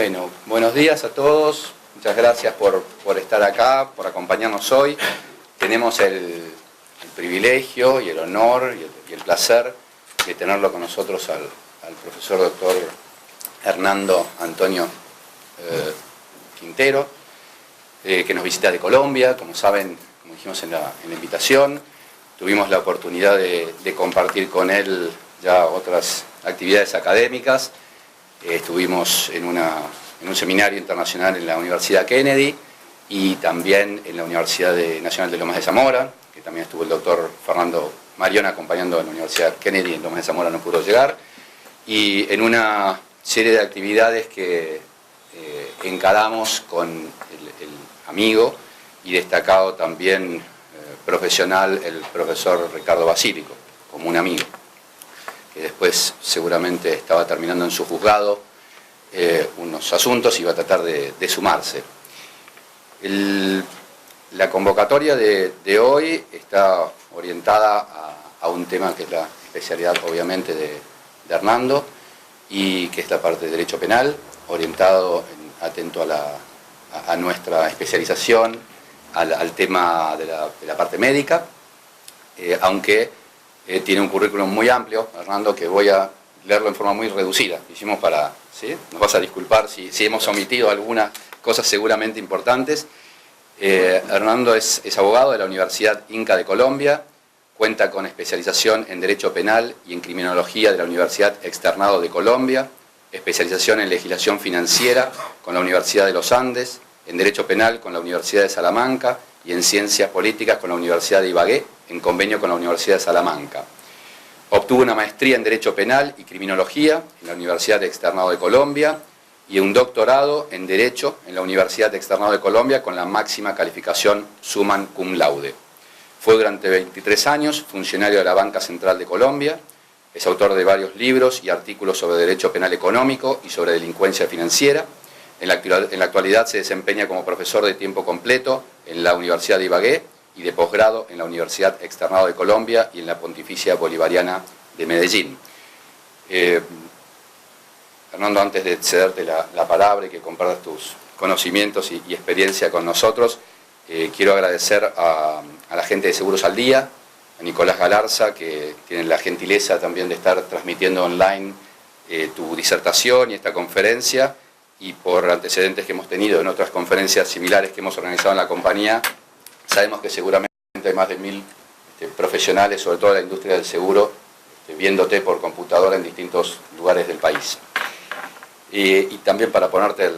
Bueno, buenos días a todos. Muchas gracias por estar acá, por acompañarnos hoy. Tenemos el privilegio y el honor y el placer de tenerlo con nosotros al profesor doctor Hernando Antonio Quintero, que nos visita de Colombia. Como saben, como dijimos en la invitación, tuvimos la oportunidad de compartir con él ya otras actividades académicas. Estuvimos en un seminario internacional en la Universidad Kennedy y también en la Universidad Nacional de Lomas de Zamora, que también estuvo el doctor Fernando Marión acompañando en la Universidad Kennedy. En Lomas de Zamora no pudo llegar, y en una serie de actividades que encaramos con el amigo y destacado también profesional, el profesor Ricardo Basílico, como un amigo, que después seguramente estaba terminando en su juzgado unos asuntos y va a tratar de sumarse. La convocatoria de hoy está orientada a un tema que es la especialidad, obviamente, de Hernando, y que es la parte de Derecho Penal, orientado atento a nuestra especialización, al tema de la parte médica, aunque tiene un currículum muy amplio, Hernando, que voy a leerlo en forma muy reducida. Hicimos ¿sí? Nos vas a disculpar si hemos omitido algunas cosas seguramente importantes. Hernando es abogado de la Universidad Inca de Colombia, cuenta con especialización en Derecho Penal y en Criminología de la Universidad Externado de Colombia, especialización en Legislación Financiera con la Universidad de los Andes, en Derecho Penal con la Universidad de Salamanca y en Ciencias Políticas con la Universidad de Ibagué, en convenio con la Universidad de Salamanca. Obtuvo una maestría en Derecho Penal y Criminología en la Universidad Externado de Colombia y un doctorado en Derecho en la Universidad Externado de Colombia con la máxima calificación Summa Cum Laude. Fue durante 23 años funcionario de la Banca Central de Colombia, es autor de varios libros y artículos sobre Derecho Penal Económico y sobre delincuencia financiera. En la actualidad se desempeña como profesor de tiempo completo en la Universidad de Ibagué y de posgrado en la Universidad Externado de Colombia y en la Pontificia Bolivariana de Medellín. Fernando, antes de cederte la palabra y que compartas tus conocimientos y experiencia con nosotros, quiero agradecer a la gente de Seguros al Día, a Nicolás Galarza, que tienen la gentileza también de estar transmitiendo online tu disertación y esta conferencia, y por antecedentes que hemos tenido en otras conferencias similares que hemos organizado en la compañía, sabemos que seguramente hay más de 1000 profesionales, sobre todo de la industria del seguro, viéndote por computadora en distintos lugares del país. Y también para ponerte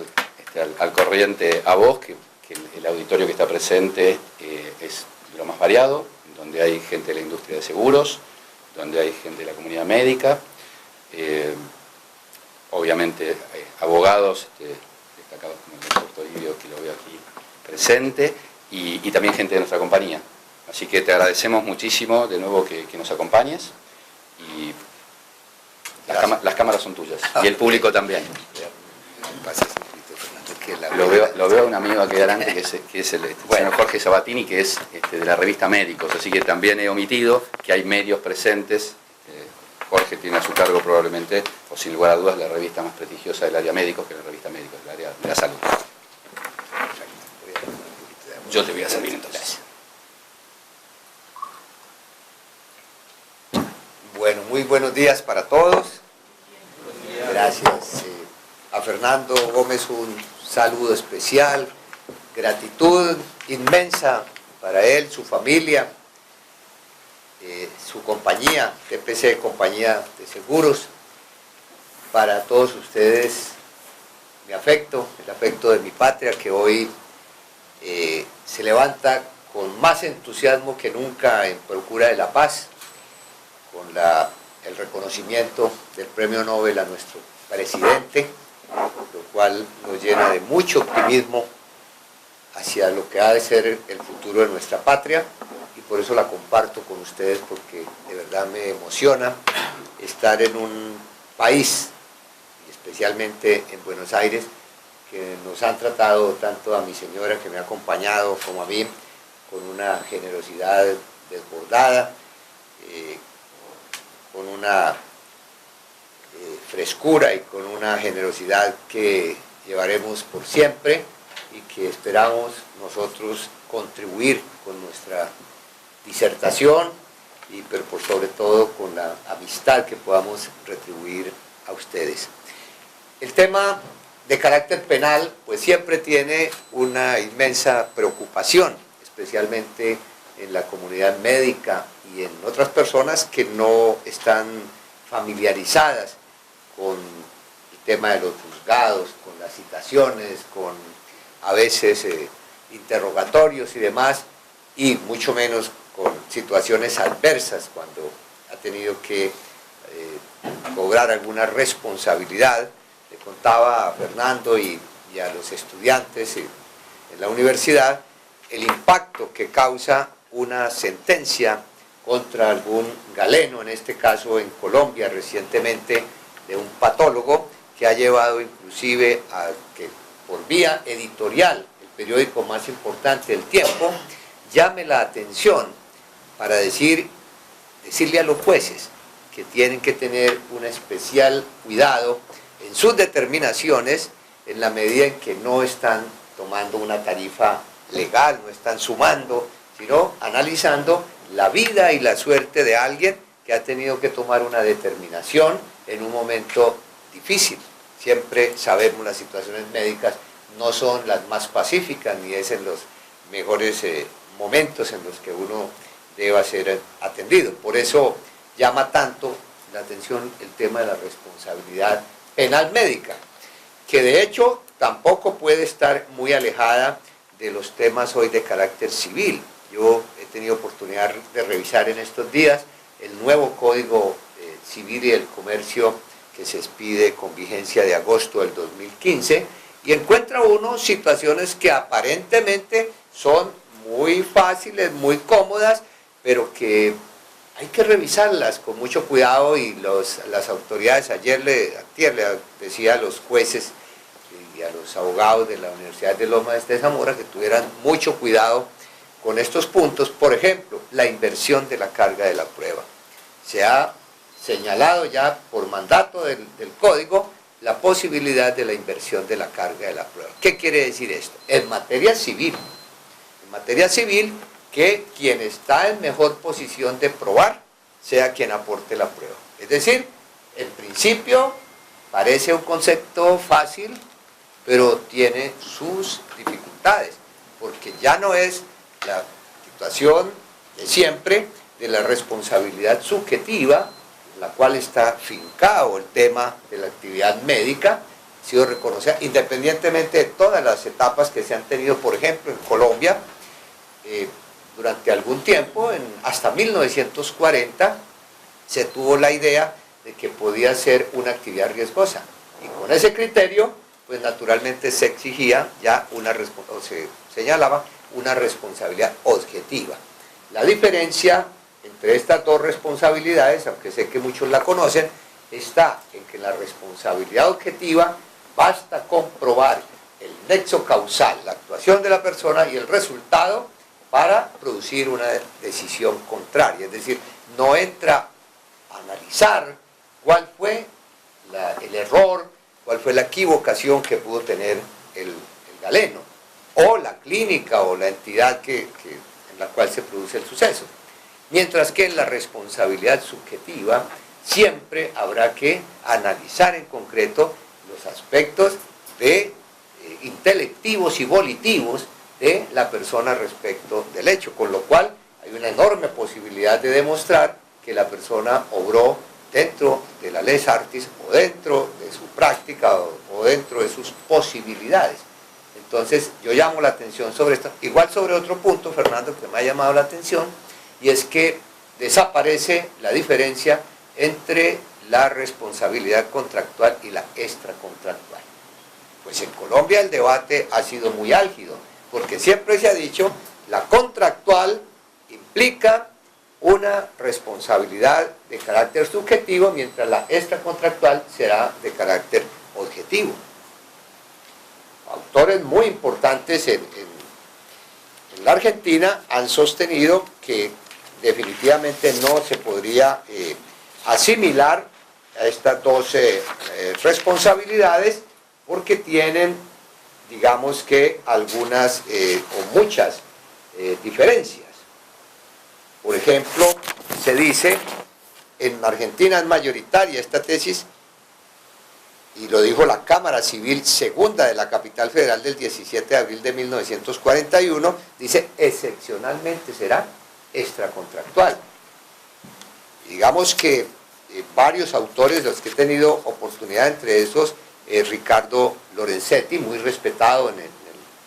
al corriente a vos, que el auditorio que está presente es lo más variado, donde hay gente de la industria de seguros, donde hay gente de la comunidad médica, obviamente abogados destacados como el doctor Toribio, que lo veo aquí presente, y también gente de nuestra compañía. Así que te agradecemos muchísimo de nuevo que nos acompañes, y las cámaras son tuyas, y el público también. Lo veo a un amigo aquí adelante que es el señor Jorge Sabatini, que es de la revista Médicos, así que también he omitido que hay medios presentes. Jorge tiene a su cargo probablemente, o sin lugar a dudas, la revista más prestigiosa del área Médicos, que es la revista Médicos del área de la salud. Yo te voy a servir entonces. Bueno, muy buenos días para todos. Gracias a Fernando Gómez, un saludo especial, gratitud inmensa para él, su familia, su compañía, TPC, Compañía de Seguros. Para todos ustedes, mi afecto, el afecto de mi patria, que hoy se levanta con más entusiasmo que nunca en procura de la paz, con el reconocimiento del Premio Nobel a nuestro presidente, lo cual nos llena de mucho optimismo hacia lo que ha de ser el futuro de nuestra patria, y por eso la comparto con ustedes, porque de verdad me emociona estar en un país, y especialmente en Buenos Aires, que nos han tratado, tanto a mi señora que me ha acompañado como a mí, con una generosidad desbordada, con una frescura y con una generosidad que llevaremos por siempre y que esperamos nosotros contribuir con nuestra disertación pero por sobre todo con la amistad que podamos retribuir a ustedes. El tema de carácter penal pues siempre tiene una inmensa preocupación, especialmente en la comunidad médica y en otras personas que no están familiarizadas con el tema de los juzgados, con las citaciones, con a veces interrogatorios y demás, y mucho menos con situaciones adversas cuando ha tenido que cobrar alguna responsabilidad. Le contaba a Fernando y a los estudiantes en la universidad el impacto que causa una sentencia contra algún galeno, en este caso en Colombia recientemente, de un patólogo que ha llevado inclusive a que por vía editorial el periódico más importante, El Tiempo, llame la atención para decirle a los jueces que tienen que tener un especial cuidado en sus determinaciones en la medida en que no están tomando una tarifa legal, no están sumando, sino analizando la vida y la suerte de alguien que ha tenido que tomar una determinación en un momento difícil. Siempre sabemos las situaciones médicas no son las más pacíficas, ni es en los mejores momentos en los que uno deba ser atendido. Por eso llama tanto la atención el tema de la responsabilidad penal médica, que de hecho tampoco puede estar muy alejada de los temas hoy de carácter civil. Yo he tenido oportunidad de revisar en estos días el nuevo Código Civil y del Comercio que se expide con vigencia de agosto del 2015 y encuentra uno situaciones que aparentemente son muy fáciles, muy cómodas, pero que hay que revisarlas con mucho cuidado y las autoridades, ayer le decía a los jueces y a los abogados de la Universidad de Lomas de Zamora que tuvieran mucho cuidado con estos puntos. Por ejemplo, la inversión de la carga de la prueba. Se ha señalado ya por mandato del código la posibilidad de la inversión de la carga de la prueba. ¿Qué quiere decir esto? En materia civil, que quien está en mejor posición de probar sea quien aporte la prueba. Es decir, en principio parece un concepto fácil, pero tiene sus dificultades, porque ya no es la situación de siempre de la responsabilidad subjetiva, en la cual está fincado el tema de la actividad médica, ha sido reconocida independientemente de todas las etapas que se han tenido, por ejemplo, en Colombia, durante algún tiempo, hasta 1940, se tuvo la idea de que podía ser una actividad riesgosa. Y con ese criterio, pues naturalmente se exigía ya se señalaba una responsabilidad objetiva. La diferencia entre estas dos responsabilidades, aunque sé que muchos la conocen, está en que la responsabilidad objetiva basta comprobar el nexo causal, la actuación de la persona y el resultado para producir una decisión contraria. Es decir, no entra a analizar cuál fue el error, cuál fue la equivocación que pudo tener el galeno, o la clínica o la entidad en la cual se produce el suceso. Mientras que en la responsabilidad subjetiva siempre habrá que analizar en concreto los aspectos intelectivos y volitivos de la persona respecto del hecho, con lo cual hay una enorme posibilidad de demostrar que la persona obró dentro de la lex artis o dentro de su práctica o dentro de sus posibilidades. Entonces yo llamo la atención sobre esto, igual sobre otro punto, Fernando, que me ha llamado la atención, y es que desaparece la diferencia entre la responsabilidad contractual y la extracontractual. Pues en Colombia el debate ha sido muy álgido, porque siempre se ha dicho la contractual implica una responsabilidad de carácter subjetivo, mientras la extracontractual será de carácter objetivo. Autores muy importantes en la Argentina han sostenido que definitivamente no se podría asimilar a estas dos responsabilidades porque tienen, digamos que algunas o muchas diferencias. Por ejemplo, se dice, en Argentina es mayoritaria esta tesis, y lo dijo la Cámara Civil Segunda de la Capital Federal del 17 de abril de 1941, dice, excepcionalmente será extracontractual. Digamos que varios autores, de los que he tenido oportunidad, entre esos Ricardo Lorenzetti, muy respetado en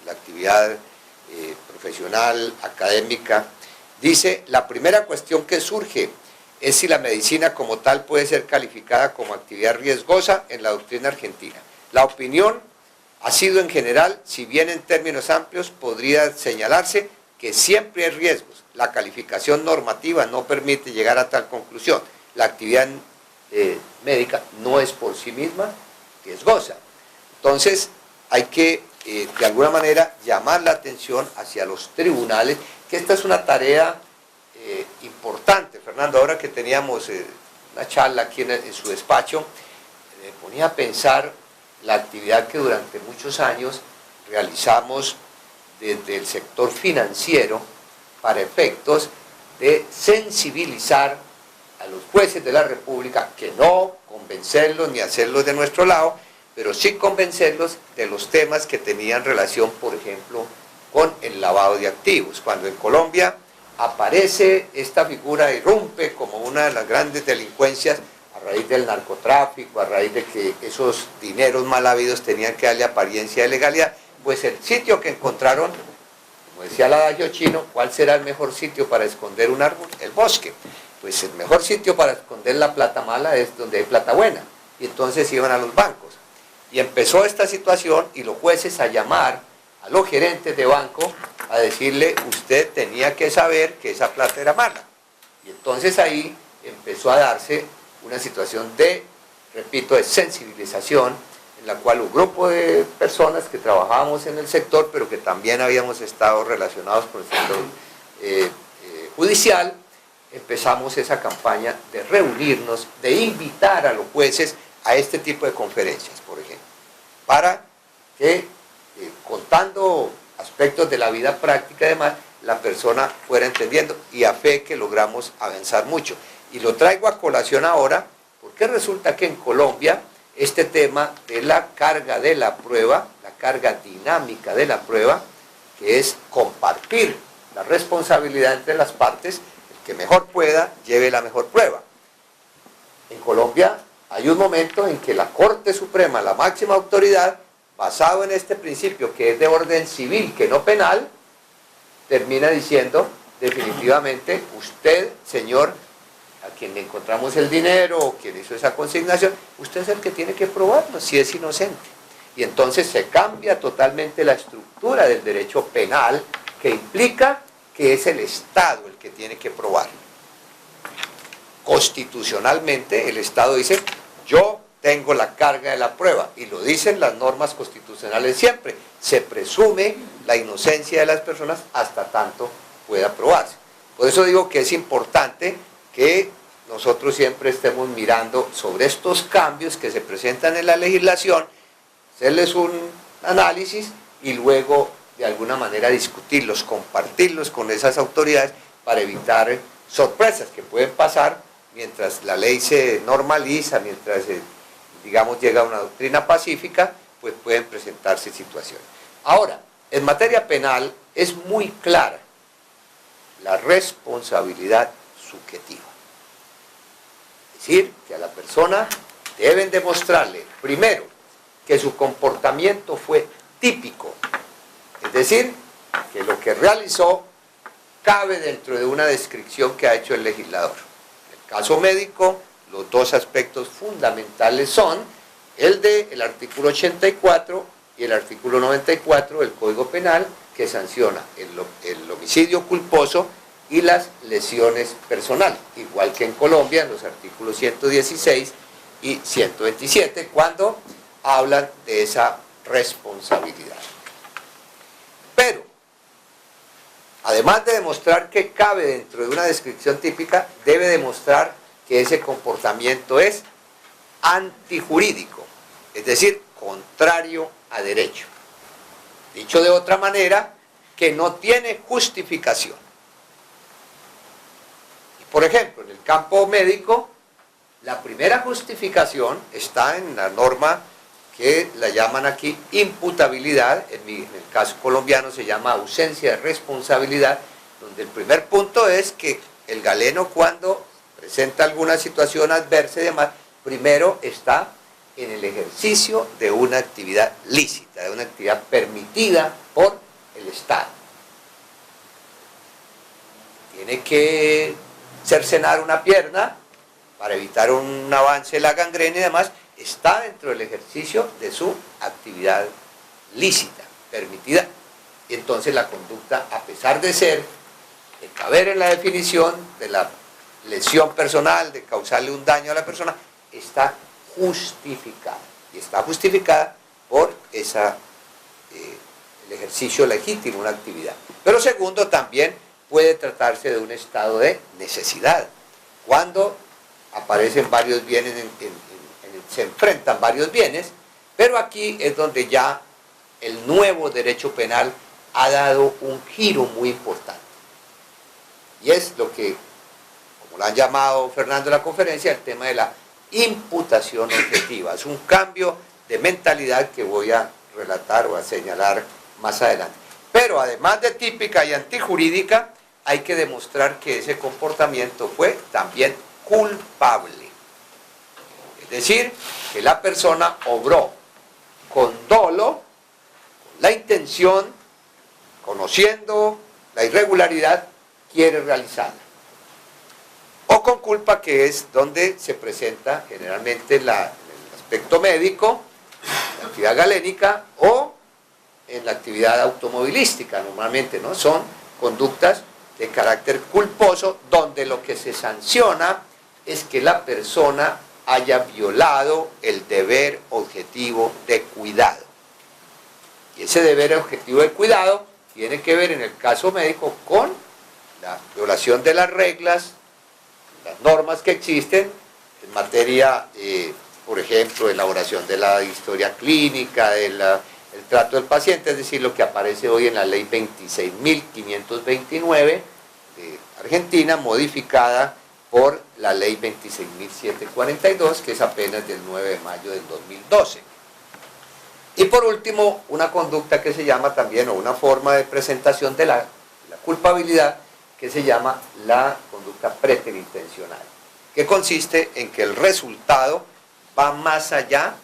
la actividad profesional, académica, dice, la primera cuestión que surge es si la medicina como tal puede ser calificada como actividad riesgosa en la doctrina argentina. La opinión ha sido en general, si bien en términos amplios podría señalarse que siempre hay riesgos. La calificación normativa no permite llegar a tal conclusión. La actividad médica no es por sí misma riesgosa. Entonces hay que de alguna manera llamar la atención hacia los tribunales, que esta es una tarea importante. Fernando, ahora que teníamos una charla aquí en su despacho, me ponía a pensar la actividad que durante muchos años realizamos desde el sector financiero para efectos de sensibilizar a los jueces de la República, que no convencerlos ni hacerlos de nuestro lado, pero sí convencerlos de los temas que tenían relación, por ejemplo, con el lavado de activos. Cuando en Colombia aparece esta figura, irrumpe como una de las grandes delincuencias a raíz del narcotráfico, a raíz de que esos dineros mal habidos tenían que darle apariencia de legalidad, pues el sitio que encontraron, como decía el adagio chino, ¿cuál será el mejor sitio para esconder un árbol? El bosque. Pues el mejor sitio para esconder la plata mala es donde hay plata buena. Y entonces iban a los bancos. Y empezó esta situación y los jueces a llamar a los gerentes de banco a decirle, usted tenía que saber que esa plata era mala. Y entonces ahí empezó a darse una situación de, repito, de sensibilización, en la cual un grupo de personas que trabajábamos en el sector, pero que también habíamos estado relacionados con el sector judicial, empezamos esa campaña de reunirnos, de invitar a los jueces a este tipo de conferencias, por ejemplo, para que, contando aspectos de la vida práctica y demás, la persona fuera entendiendo, y a fe que logramos avanzar mucho. Y lo traigo a colación ahora, porque resulta que en Colombia, este tema de la carga de la prueba, la carga dinámica de la prueba, que es compartir la responsabilidad entre las partes, el que mejor pueda, lleve la mejor prueba. En Colombia hay un momento en que la Corte Suprema, la máxima autoridad, basado en este principio que es de orden civil, que no penal, termina diciendo definitivamente, usted, señor, a quien le encontramos el dinero o quien hizo esa consignación, usted es el que tiene que probarlo si es inocente. Y entonces se cambia totalmente la estructura del derecho penal, que implica que es el Estado el que tiene que probar. Constitucionalmente el Estado dice, yo tengo la carga de la prueba, y lo dicen las normas constitucionales siempre, se presume la inocencia de las personas hasta tanto pueda probarse. Por eso digo que es importante que nosotros siempre estemos mirando sobre estos cambios que se presentan en la legislación, hacerles un análisis y luego de alguna manera discutirlos, compartirlos con esas autoridades para evitar sorpresas que pueden pasar mientras la ley se normaliza, mientras digamos llega a una doctrina pacífica, pues pueden presentarse situaciones. Ahora, en materia penal es muy clara la responsabilidad subjetiva. Es decir, que a la persona deben demostrarle, primero, que su comportamiento fue típico, es decir, que lo que realizó cabe dentro de una descripción que ha hecho el legislador. En el caso médico, los dos aspectos fundamentales son el del artículo 84 y el artículo 94 del Código Penal, que sanciona el homicidio culposo y las lesiones personales, igual que en Colombia en los artículos 116 y 127, cuando hablan de esa responsabilidad. Pero, además de demostrar que cabe dentro de una descripción típica, debe demostrar que ese comportamiento es antijurídico, es decir, contrario a derecho. Dicho de otra manera, que no tiene justificación. Por ejemplo, en el campo médico, la primera justificación está en la norma que la llaman aquí imputabilidad, en el caso colombiano se llama ausencia de responsabilidad, donde el primer punto es que el galeno, cuando presenta alguna situación adversa y demás, primero está en el ejercicio de una actividad lícita, de una actividad permitida por el Estado. Tiene que cercenar una pierna para evitar un avance de la gangrena y demás, está dentro del ejercicio de su actividad lícita, permitida. Y entonces la conducta, a pesar de caber en la definición de la lesión personal, de causarle un daño a la persona, está justificada. Y está justificada por el ejercicio legítimo de una actividad. Pero segundo, también puede tratarse de un estado de necesidad. Cuando aparecen varios bienes, se enfrentan varios bienes, pero aquí es donde ya el nuevo derecho penal ha dado un giro muy importante. Y es lo que, como lo han llamado Fernando en la conferencia, el tema de la imputación objetiva. Es un cambio de mentalidad que voy a relatar o a señalar más adelante. Pero además de típica y antijurídica, hay que demostrar que ese comportamiento fue también culpable. Es decir, que la persona obró con dolo, con la intención, conociendo la irregularidad, quiere realizarla. O con culpa, que es donde se presenta generalmente en el aspecto médico, la actividad galénica, o en la actividad automovilística, normalmente, ¿no? Son conductas de carácter culposo, donde lo que se sanciona es que la persona haya violado el deber objetivo de cuidado. Y ese deber objetivo de cuidado tiene que ver, en el caso médico, con la violación de las reglas, las normas que existen en materia, por ejemplo, de elaboración de la historia clínica, el trato del paciente, es decir, lo que aparece hoy en la ley 26.529 de Argentina, modificada por la ley 26.742, que es apenas del 9 de mayo del 2012. Y por último, una conducta que se llama también, o una forma de presentación de la culpabilidad, que se llama la conducta preterintencional, que consiste en que el resultado va más allá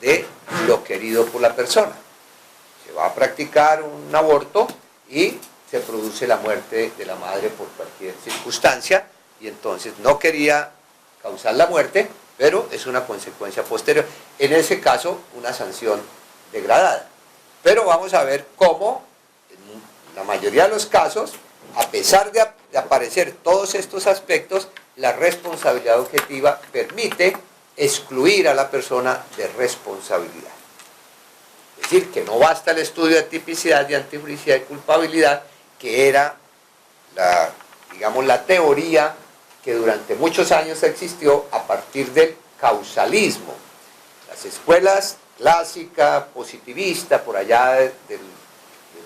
de lo querido por la persona. Se va a practicar un aborto y se produce la muerte de la madre por cualquier circunstancia, y entonces no quería causar la muerte, pero es una consecuencia posterior. En ese caso, una sanción degradada. Pero vamos a ver cómo, en la mayoría de los casos, a pesar de aparecer todos estos aspectos, la responsabilidad objetiva permite excluir a la persona de responsabilidad. Es decir, que no basta el estudio de tipicidad, de antijuricidad y culpabilidad, que era la teoría que durante muchos años existió a partir del causalismo. Las escuelas clásica, positivista, por allá del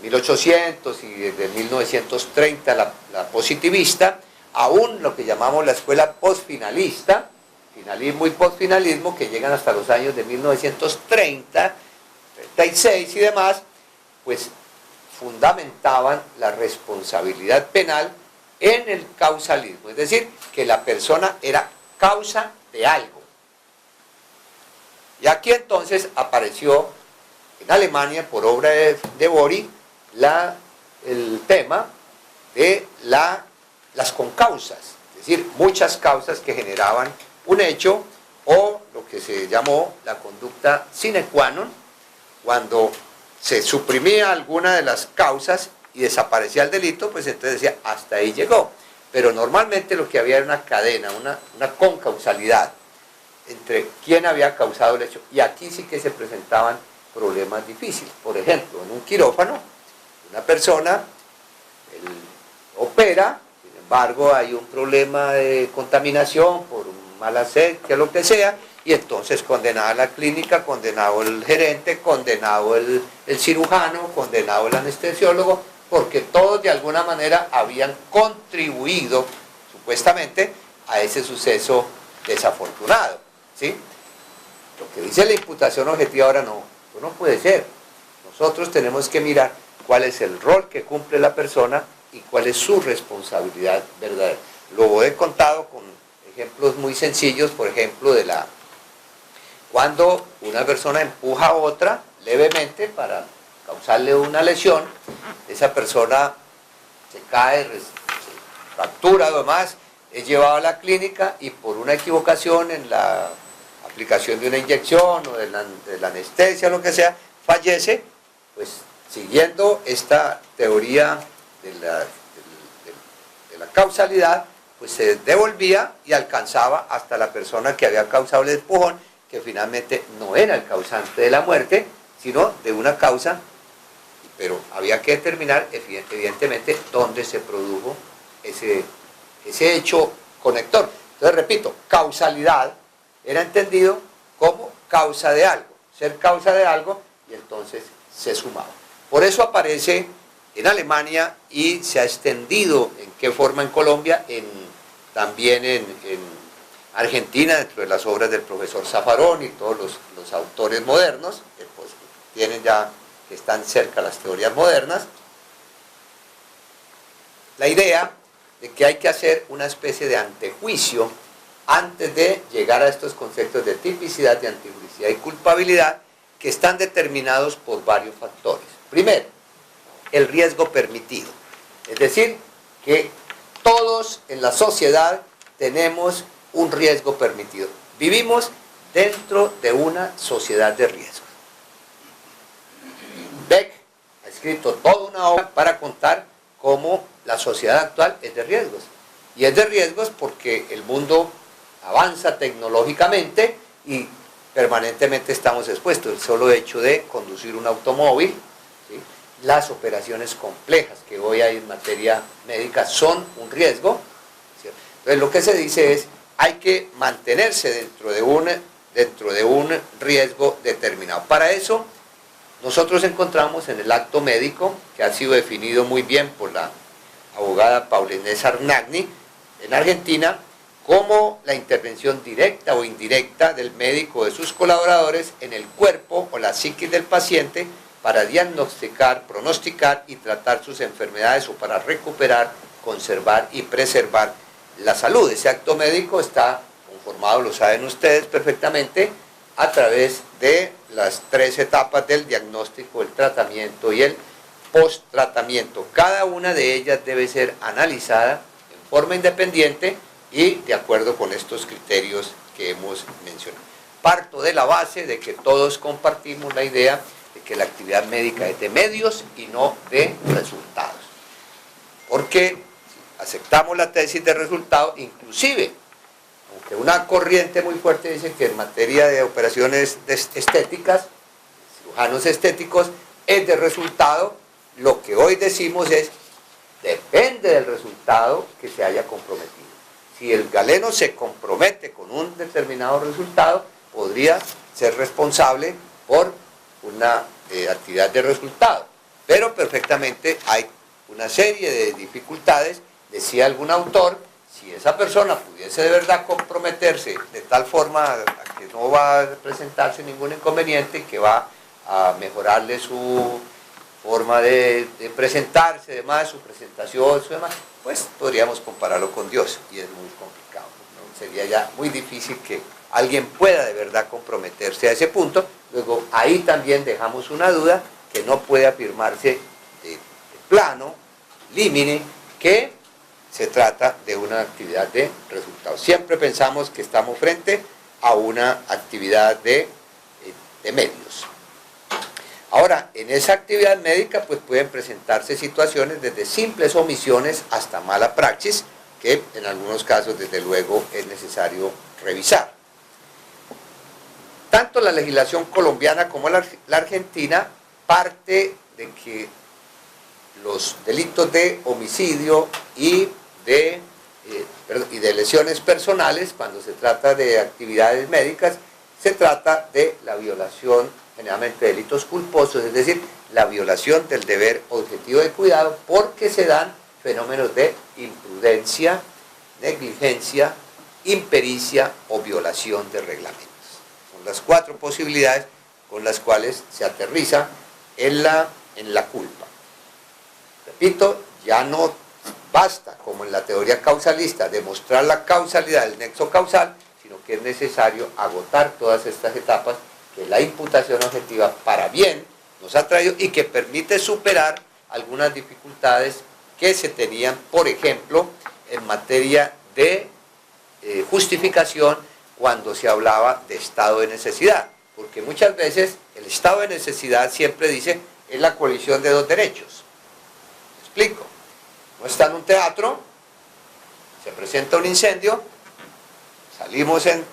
1800 y desde 1930 la positivista, aún lo que llamamos la escuela postfinalista, finalismo y postfinalismo, que llegan hasta los años de 1930, 36 y demás, pues fundamentaban la responsabilidad penal en el causalismo, es decir, que la persona era causa de algo. Y aquí entonces apareció en Alemania, por obra de Bory, el tema de las concausas, es decir, muchas causas que generaban un hecho, o lo que se llamó la conducta sine qua non, cuando se suprimía alguna de las causas y desaparecía el delito, pues entonces decía, hasta ahí llegó. Pero normalmente lo que había era una cadena, una concausalidad entre quién había causado el hecho. Y aquí sí que se presentaban problemas difíciles. Por ejemplo, en un quirófano, una persona opera, sin embargo hay un problema de contaminación por un mal aceite, lo que sea, y entonces condenada la clínica, condenado el gerente, condenado el cirujano, condenado el anestesiólogo, porque todos de alguna manera habían contribuido, supuestamente, a ese suceso desafortunado, ¿sí? Lo que dice la imputación objetiva ahora no puede ser. Nosotros tenemos que mirar cuál es el rol que cumple la persona y cuál es su responsabilidad verdadera. Lo he contado con ejemplos muy sencillos, por ejemplo, cuando una persona empuja a otra levemente para causarle una lesión, esa persona se cae, se fractura o demás, es llevado a la clínica y por una equivocación en la aplicación de una inyección o de la anestesia, lo que sea, fallece, pues siguiendo esta teoría de la causalidad, pues se devolvía y alcanzaba hasta la persona que había causado el empujón, que finalmente no era el causante de la muerte, sino de una causa, pero había que determinar evidentemente dónde se produjo ese hecho conector. Entonces, repito, causalidad era entendido como causa de algo, ser causa de algo, y entonces se sumaba. Por eso aparece en Alemania y se ha extendido en qué forma en Colombia, también en Argentina, dentro de las obras del profesor Zaffaroni y todos los autores modernos, que pues tienen ya, que están cerca las teorías modernas, la idea de que hay que hacer una especie de antejuicio antes de llegar a estos conceptos de tipicidad, de antijuricidad y culpabilidad, que están determinados por varios factores. Primero, el riesgo permitido, es decir, que todos en la sociedad tenemos un riesgo permitido. Vivimos dentro de una sociedad de riesgos. Beck ha escrito toda una obra para contar cómo la sociedad actual es de riesgos. Y es de riesgos porque el mundo avanza tecnológicamente y permanentemente estamos expuestos. El solo hecho de conducir un automóvil, ¿sí?, las operaciones complejas que hoy hay en materia médica son un riesgo, ¿cierto? Entonces lo que se dice es, hay que mantenerse dentro de un riesgo determinado. Para eso, nosotros encontramos en el acto médico, que ha sido definido muy bien por la abogada Paula Inés Arnagni, en Argentina, como la intervención directa o indirecta del médico o de sus colaboradores en el cuerpo o la psiquis del paciente para diagnosticar, pronosticar y tratar sus enfermedades o para recuperar, conservar y preservar la salud. Ese acto médico está conformado, lo saben ustedes perfectamente, a través de las 3 etapas del diagnóstico, el tratamiento y el post-tratamiento. Cada una de ellas debe ser analizada en forma independiente y de acuerdo con estos criterios que hemos mencionado. Parto de la base de que todos compartimos la idea de que la actividad médica es de medios y no de resultados. Porque si aceptamos la tesis de resultados, inclusive, aunque una corriente muy fuerte dice que en materia de operaciones estéticas, cirujanos estéticos, es de resultado, lo que hoy decimos es, depende del resultado que se haya comprometido. Si el galeno se compromete con un determinado resultado, podría ser responsable por una actividad de resultado. Pero perfectamente hay una serie de dificultades, decía algún autor, si esa persona pudiese de verdad comprometerse de tal forma que no va a presentarse ningún inconveniente y que va a mejorarle su forma de presentarse, demás, su presentación, su demás, pues podríamos compararlo con Dios y es muy complicado, ¿no? Sería ya muy difícil que alguien pueda de verdad comprometerse a ese punto. Luego ahí también dejamos una duda que no puede afirmarse de plano, límite, que se trata de una actividad de resultados. Siempre pensamos que estamos frente a una actividad de medios. Ahora, en esa actividad médica pues pueden presentarse situaciones desde simples omisiones hasta mala praxis, que en algunos casos desde luego es necesario revisar. Tanto la legislación colombiana como la argentina parte de que los delitos de homicidio y de lesiones personales, cuando se trata de actividades médicas, se trata de la violación, generalmente de delitos culposos, es decir, la violación del deber objetivo de cuidado, porque se dan fenómenos de imprudencia, negligencia, impericia o violación de reglamentos. Son las 4 posibilidades con las cuales se aterriza en la culpa. Repito, ya no basta, como en la teoría causalista, demostrar la causalidad del nexo causal, sino que es necesario agotar todas estas etapas que la imputación objetiva para bien nos ha traído y que permite superar algunas dificultades que se tenían, por ejemplo, en materia de justificación cuando se hablaba de estado de necesidad, porque muchas veces el estado de necesidad siempre dice es la colisión de 2 derechos. ¿Me explico? Uno está en un teatro, se presenta un incendio, salimos en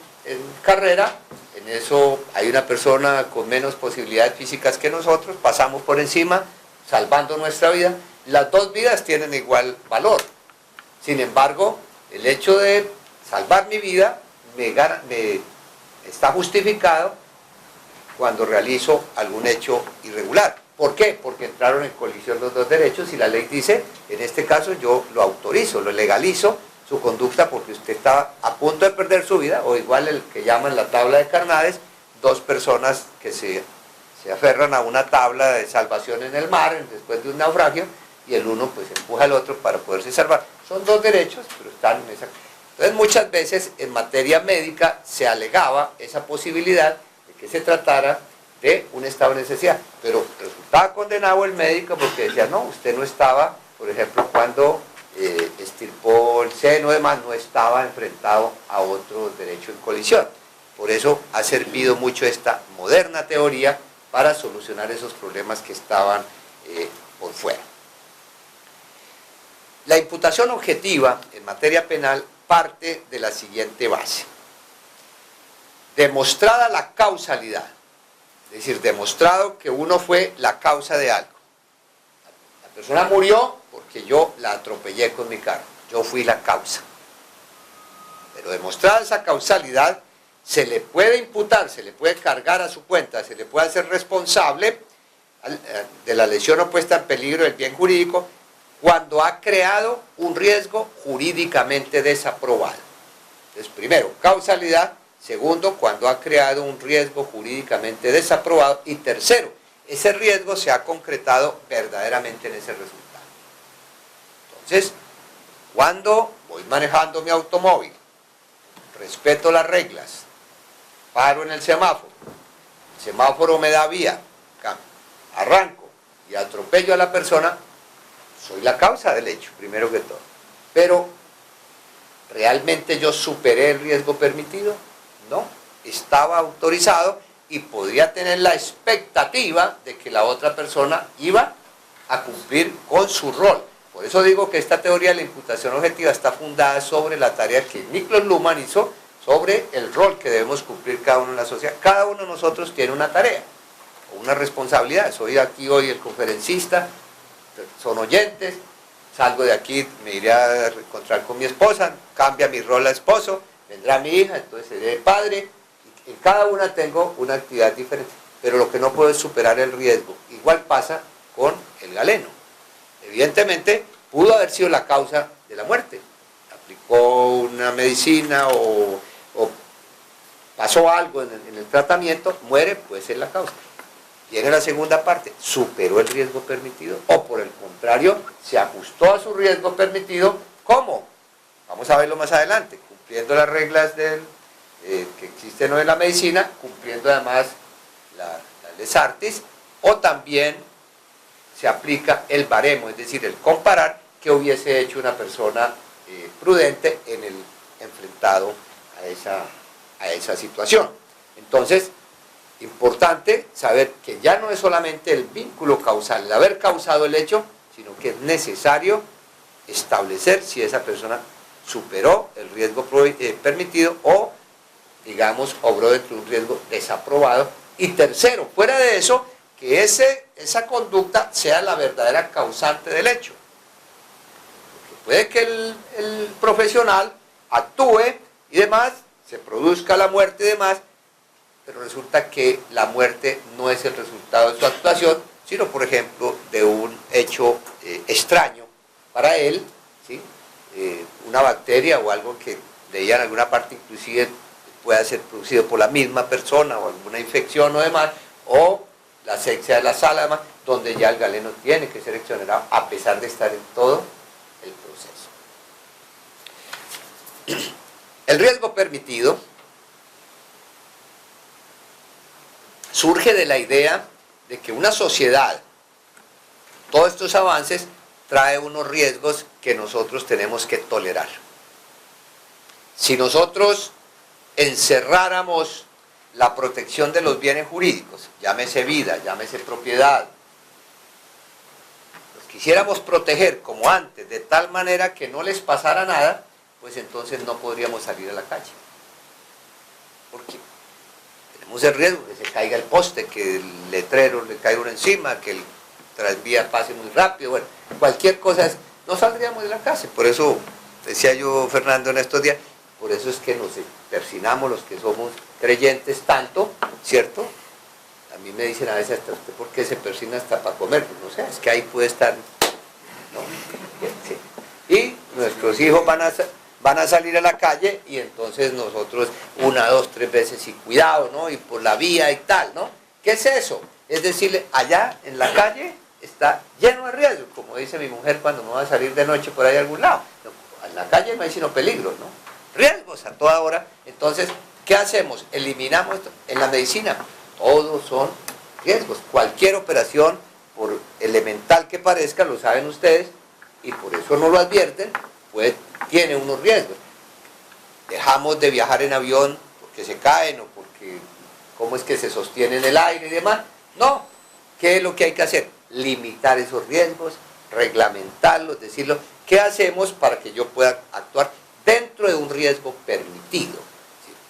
carrera, en eso hay una persona con menos posibilidades físicas que nosotros, pasamos por encima, salvando nuestra vida, las 2 vidas tienen igual valor. Sin embargo, el hecho de salvar mi vida me está justificado cuando realizo algún hecho irregular. ¿Por qué? Porque entraron en colisión los 2 derechos y la ley dice, en este caso yo lo autorizo, lo legalizo, su conducta, porque usted está a punto de perder su vida, o igual el que llaman la tabla de Carnades, 2 personas que se aferran a una tabla de salvación en el mar después de un naufragio, y el uno pues empuja al otro para poderse salvar. Son 2 derechos, pero están en esa... Entonces muchas veces en materia médica se alegaba esa posibilidad de que se tratara de un estado de necesidad, pero resultaba condenado el médico porque decía, no, usted no estaba, por ejemplo, cuando extirpó el seno, demás, no estaba enfrentado a otro derecho en colisión. Por eso ha servido mucho esta moderna teoría para solucionar esos problemas que estaban por fuera. La imputación objetiva en materia penal parte de la siguiente base. Demostrada la causalidad, es decir, demostrado que uno fue la causa de algo. La persona murió porque yo la atropellé con mi carro, yo fui la causa. Pero demostrada esa causalidad, se le puede imputar, se le puede cargar a su cuenta, se le puede hacer responsable de la lesión o puesta en peligro del bien jurídico cuando ha creado un riesgo jurídicamente desaprobado. Entonces, primero, causalidad. Segundo, cuando ha creado un riesgo jurídicamente desaprobado. Y tercero, ese riesgo se ha concretado verdaderamente en ese resultado. Entonces, cuando voy manejando mi automóvil, respeto las reglas, paro en el semáforo me da vía, arranco y atropello a la persona, soy la causa del hecho, primero que todo. Pero, ¿realmente yo superé el riesgo permitido? No, estaba autorizado y podría tener la expectativa de que la otra persona iba a cumplir con su rol. Por eso digo que esta teoría de la imputación objetiva está fundada sobre la tarea que Niklas Luhmann hizo sobre el rol que debemos cumplir cada uno en la sociedad. Cada uno de nosotros tiene una tarea o una responsabilidad. Soy aquí hoy el conferencista, son oyentes, salgo de aquí, me iré a encontrar con mi esposa, cambia mi rol a esposo, vendrá mi hija, entonces seré padre, y en cada una tengo una actividad diferente, pero lo que no puedo es superar el riesgo. Igual pasa con el galeno. Evidentemente, pudo haber sido la causa de la muerte. Aplicó una medicina o pasó algo en el tratamiento, muere, puede ser la causa. Viene la segunda parte, superó el riesgo permitido o por el contrario, se ajustó a su riesgo permitido. ¿Cómo? Vamos a verlo más adelante, cumpliendo las reglas que existen hoy en la medicina, cumpliendo además las leyes artis, o también se aplica el baremo, es decir, el comparar que hubiese hecho una persona prudente en el enfrentado a esa situación. Entonces, importante saber que ya no es solamente el vínculo causal, el haber causado el hecho, sino que es necesario establecer si esa persona superó el riesgo permitido o, digamos, obró dentro de un riesgo desaprobado. Y tercero, fuera de eso, que esa conducta sea la verdadera causante del hecho. Porque puede que el profesional actúe y demás, se produzca la muerte y demás, pero resulta que la muerte no es el resultado de su actuación, sino, por ejemplo, de un hecho extraño para él, ¿sí? Una bacteria o algo que leía en alguna parte, inclusive pueda ser producido por la misma persona o alguna infección o demás, o la asexia de la sala, además, donde ya el galeno tiene que ser exonerado a pesar de estar en todo el proceso. El riesgo permitido surge de la idea de que una sociedad, todos estos avances, trae unos riesgos que nosotros tenemos que tolerar. Si nosotros encerráramos la protección de los bienes jurídicos, llámese vida, llámese propiedad, los quisiéramos proteger como antes, de tal manera que no les pasara nada, pues entonces no podríamos salir a la calle. Porque tenemos el riesgo que se caiga el poste, que el letrero le caiga uno encima, que el tranvía pase muy rápido, bueno, cualquier cosa, no saldríamos de la casa. Por eso, decía yo, Fernando, en estos días, por eso es que nos persinamos los que somos creyentes tanto, ¿cierto? A mí me dicen a veces, hasta usted, ¿por qué se persina hasta para comer? Pues no sé, es que ahí puede estar, ¿no? Sí. Y nuestros hijos van a salir a la calle y entonces nosotros 1, 2, 3 veces y cuidado, ¿no? Y por la vía y tal, ¿no? ¿Qué es eso? Es decirle, allá en la calle está lleno de riesgos, como dice mi mujer cuando me va a salir de noche por ahí a algún lado. En la calle no hay sino peligros, ¿no? Riesgos a toda hora. Entonces, ¿qué hacemos? Eliminamos esto. En la medicina, todos son riesgos. Cualquier operación, por elemental que parezca, lo saben ustedes, y por eso no lo advierten, pues tiene unos riesgos. Dejamos de viajar en avión porque se caen o porque cómo es que se sostiene en el aire y demás. No. ¿Qué es lo que hay que hacer? Limitar esos riesgos, reglamentarlos, decirlo. ¿Qué hacemos para que yo pueda actuar dentro de un riesgo permitido?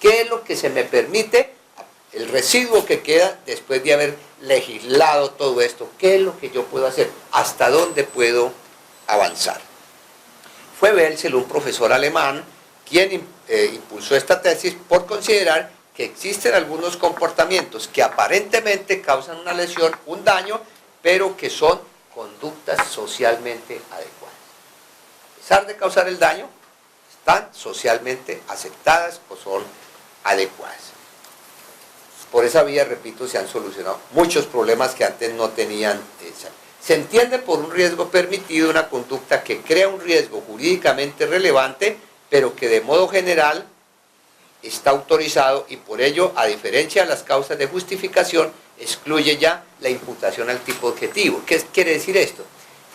¿Qué es lo que se me permite? El residuo que queda después de haber legislado todo esto. ¿Qué es lo que yo puedo hacer? ¿Hasta dónde puedo avanzar? Fue Welzel, un profesor alemán, quien impulsó esta tesis por considerar que existen algunos comportamientos que aparentemente causan una lesión, un daño, pero que son conductas socialmente adecuadas. A pesar de causar el daño, están socialmente aceptadas o son adecuadas. Por esa vía, repito, se han solucionado muchos problemas que antes no tenían. Se entiende por un riesgo permitido una conducta que crea un riesgo jurídicamente relevante, pero que de modo general está autorizado y por ello, a diferencia de las causas de justificación, excluye ya la imputación al tipo objetivo. ¿Qué quiere decir esto?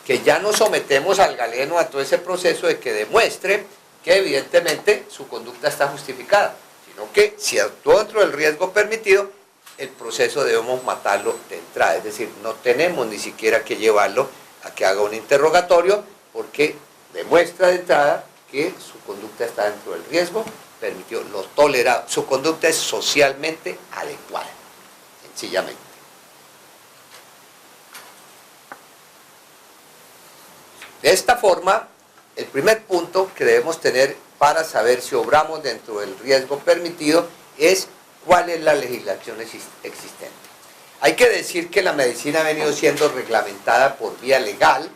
Que ya no sometemos al galeno a todo ese proceso de que demuestre que evidentemente su conducta está justificada, sino que si actuó dentro del riesgo permitido, el proceso debemos matarlo de entrada, es decir, no tenemos ni siquiera que llevarlo a que haga un interrogatorio, porque demuestra de entrada que su conducta está dentro del riesgo permitido, lo tolerado, su conducta es socialmente adecuada, sencillamente. De esta forma, el primer punto que debemos tener para saber si obramos dentro del riesgo permitido es cuál es la legislación existente. Hay que decir que la medicina ha venido siendo reglamentada por vía legal,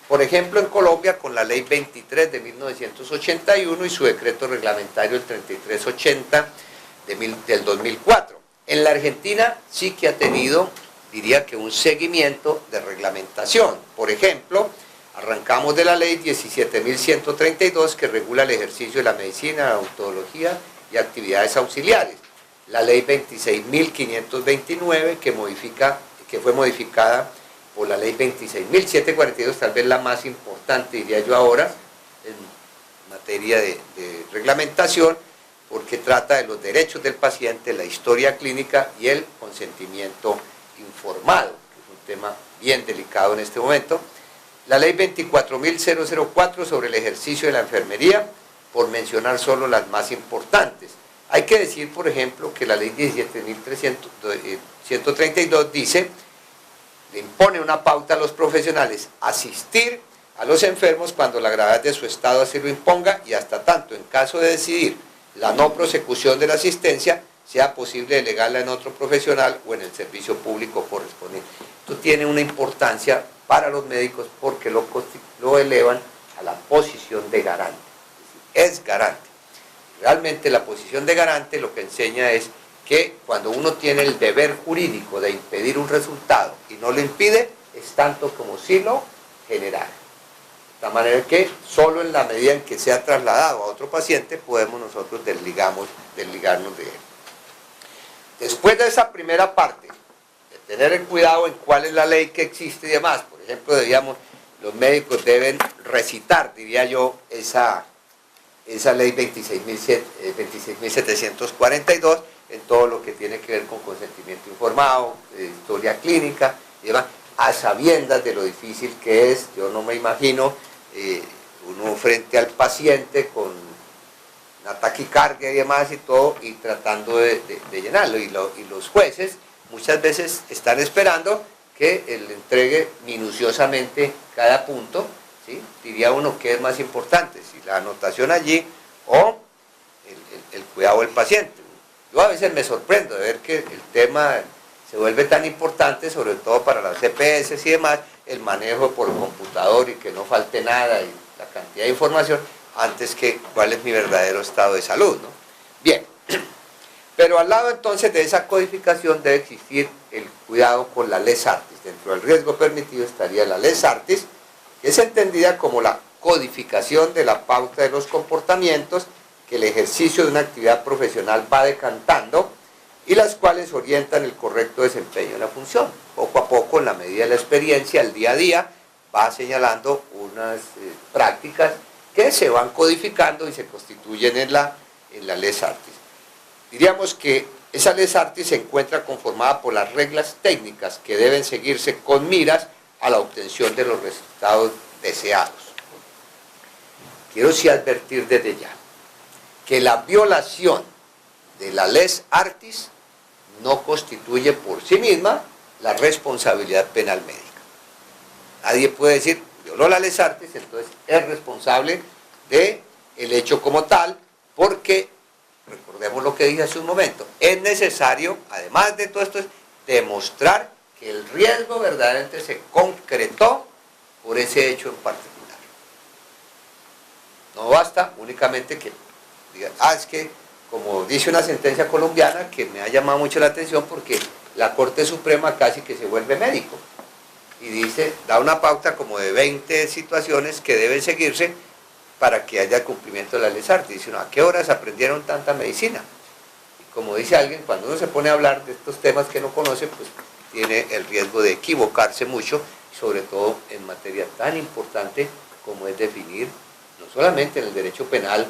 por ejemplo en Colombia con la ley 23 de 1981 y su decreto reglamentario el 3380 del 2004. En la Argentina sí que ha tenido, diría que un seguimiento de reglamentación. Por ejemplo, arrancamos de la ley 17.132 que regula el ejercicio de la medicina, la odontología y actividades auxiliares. La ley 26.529 que fue modificada por la ley 26.742, tal vez la más importante, diría yo ahora, en materia de reglamentación, porque trata de los derechos del paciente, la historia clínica y el consentimiento informado, que es un tema bien delicado en este momento. La ley 24.004 sobre el ejercicio de la enfermería, por mencionar solo las más importantes. Hay que decir, por ejemplo, que la ley 17.132 dice, le impone una pauta a los profesionales, asistir a los enfermos cuando la gravedad de su estado así lo imponga y hasta tanto, en caso de decidir la no prosecución de la asistencia, sea posible delegarla en otro profesional o en el servicio público correspondiente. Esto tiene una importancia para los médicos porque lo elevan a la posición de garante. Es garante. Realmente la posición de garante lo que enseña es que cuando uno tiene el deber jurídico de impedir un resultado y no lo impide, es tanto como si lo generara. De manera que solo en la medida en que sea trasladado a otro paciente podemos nosotros desligarnos de él. Después de esa primera parte, de tener el cuidado en cuál es la ley que existe y demás, por ejemplo, los médicos deben recitar, diría yo, esa ley 26.742 en todo lo que tiene que ver con consentimiento informado, historia clínica y demás, a sabiendas de lo difícil que es. Yo no me imagino uno frente al paciente con una taquicardia y demás y todo, y tratando de llenarlo, y los jueces muchas veces están esperando que él entregue minuciosamente cada punto, ¿sí? Diría uno que es más importante, si la anotación allí o el cuidado del paciente. Yo a veces me sorprendo de ver que el tema se vuelve tan importante, sobre todo para las EPS y demás, el manejo por computador y que no falte nada y la cantidad de información, antes que cuál es mi verdadero estado de salud, ¿no? Bien, pero al lado entonces de esa codificación debe existir el cuidado con la lex artis. Dentro del riesgo permitido estaría la lex artis, que es entendida como la codificación de la pauta de los comportamientos que el ejercicio de una actividad profesional va decantando y las cuales orientan el correcto desempeño de la función. Poco a poco, en la medida de la experiencia, el día a día, va señalando unas prácticas que se van codificando y se constituyen en la lex artis. Diríamos que esa lex artis se encuentra conformada por las reglas técnicas que deben seguirse con miras a la obtención de los resultados deseados. Quiero sí advertir desde ya que la violación de la lex artis no constituye por sí misma la responsabilidad penal médica. Nadie puede decir, violó la lex artis, entonces es responsable del hecho como tal, porque, recordemos lo que dije hace un momento, es necesario, además de todo esto, es demostrar que el riesgo verdaderamente se concretó por ese hecho en particular. No basta únicamente que digan, es que, como dice una sentencia colombiana que me ha llamado mucho la atención porque la Corte Suprema casi que se vuelve médico y dice, da una pauta como de 20 situaciones que deben seguirse para que haya cumplimiento de la lex artis. Dice uno, ¿a qué horas aprendieron tanta medicina? Y como dice alguien, cuando uno se pone a hablar de estos temas que no conoce, pues tiene el riesgo de equivocarse mucho, sobre todo en materia tan importante como es definir, no solamente en el derecho penal,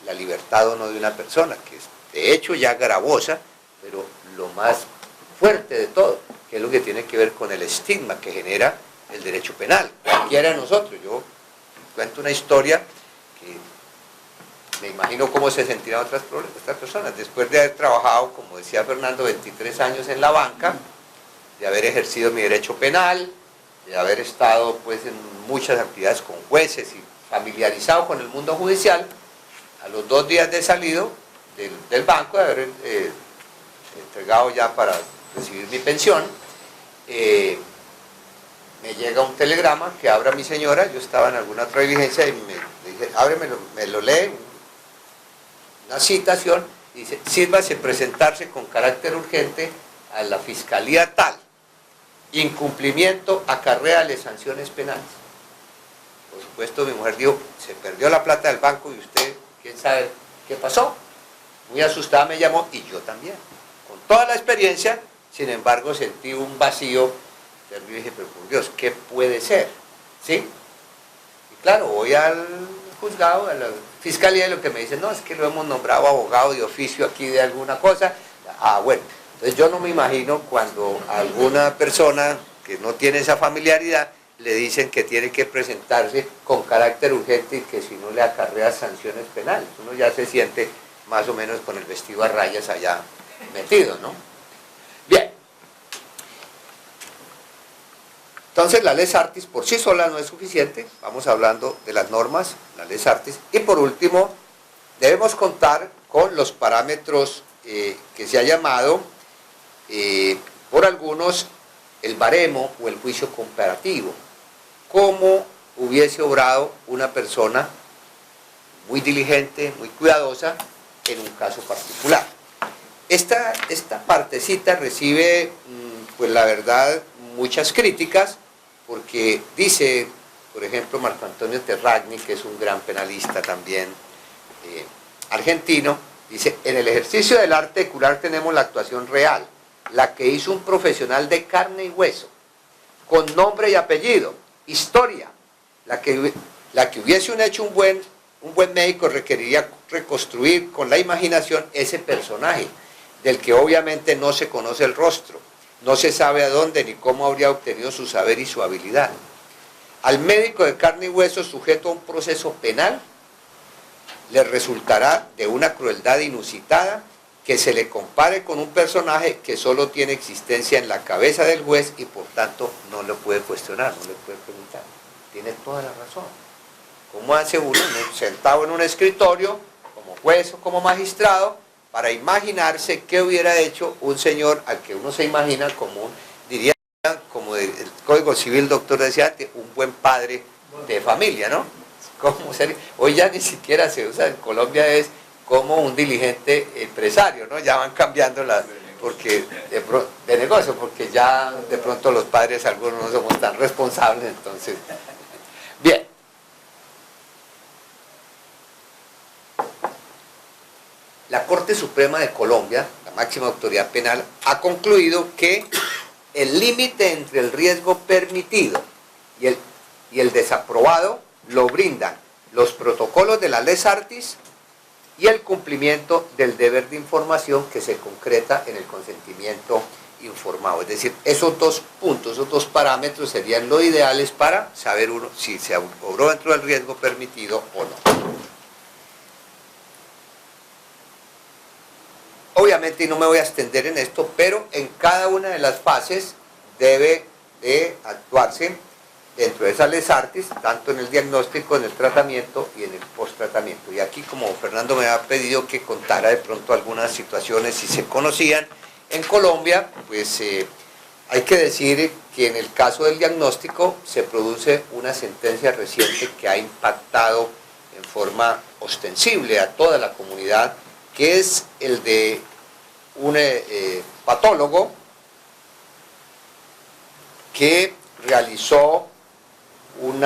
la libertad o no de una persona, que es de hecho ya gravosa, pero lo más fuerte de todo, que es lo que tiene que ver con el estigma que genera el derecho penal. Cualquiera de nosotros, yo cuento una historia que me imagino cómo se sentirán otras personas, después de haber trabajado, como decía Fernando, 23 años en la banca, de haber ejercido mi derecho penal, de haber estado pues en muchas actividades con jueces y familiarizado con el mundo judicial. A los 2 días de salido del banco, de haber entregado ya para recibir mi pensión, me llega un telegrama que abra mi señora. Yo estaba en alguna otra diligencia y me dije, ábremelo, me lo lee, una citación, y dice, sírvase presentarse con carácter urgente a la fiscalía tal, incumplimiento acarréale sanciones penales. Por supuesto mi mujer dijo, se perdió la plata del banco y usted, quién sabe qué pasó. Muy asustada me llamó y yo también. Con toda la experiencia, sin embargo, sentí un vacío terrible y dije, pero por Dios, ¿qué puede ser? ¿Sí? Y claro, voy al juzgado, a la fiscalía, y lo que me dicen, no, es que lo hemos nombrado abogado de oficio aquí de alguna cosa. Bueno, entonces yo no me imagino cuando a alguna persona que no tiene esa familiaridad le dicen que tiene que presentarse con carácter urgente y que si no le acarrea sanciones penales. Uno ya se siente más o menos con el vestido a rayas allá metido, ¿no? Bien. Entonces la lex artis por sí sola no es suficiente, vamos hablando de las normas, la lex artis, y por último debemos contar con los parámetros que se ha llamado por algunos el baremo o el juicio comparativo. Cómo hubiese obrado una persona muy diligente, muy cuidadosa en un caso particular. Esta partecita recibe, pues la verdad, muchas críticas, porque dice, por ejemplo, Marco Antonio Terragni, que es un gran penalista también argentino, dice: en el ejercicio del arte secular tenemos la actuación real, la que hizo un profesional de carne y hueso, con nombre y apellido, historia, la que hubiese hecho un buen médico requeriría reconstruir con la imaginación ese personaje, del que obviamente no se conoce el rostro, no se sabe a dónde ni cómo habría obtenido su saber y su habilidad. Al médico de carne y hueso sujeto a un proceso penal, le resultará de una crueldad inusitada que se le compare con un personaje que solo tiene existencia en la cabeza del juez y por tanto no lo puede cuestionar, no le puede preguntar. Tiene toda la razón. ¿Cómo hace uno sentado en un escritorio, como juez o como magistrado, para imaginarse qué hubiera hecho un señor al que uno se imagina como diría, como el Código Civil, doctor decía, un buen padre de familia, ¿no? ¿Cómo sería? Hoy ya ni siquiera se usa, en Colombia es como un diligente empresario, ¿no? Ya van cambiando porque de negocio, porque ya de pronto los padres algunos no somos tan responsables, entonces. Bien. La Corte Suprema de Colombia, la máxima autoridad penal, ha concluido que el límite entre el riesgo permitido y el desaprobado lo brindan los protocolos de la Lex Artis y el cumplimiento del deber de información que se concreta en el consentimiento informado. Es decir, esos dos puntos, esos dos parámetros serían los ideales para saber uno si se obró dentro del riesgo permitido o no. Obviamente, y no me voy a extender en esto, pero en cada una de las fases debe de actuarse dentro de esa Lex Artis, tanto en el diagnóstico, en el tratamiento y en el post-tratamiento. Y aquí, como Fernando me ha pedido que contara de pronto algunas situaciones, si se conocían en Colombia, pues hay que decir que en el caso del diagnóstico se produce una sentencia reciente que ha impactado en forma ostensible a toda la comunidad, que es el de un patólogo que realizó un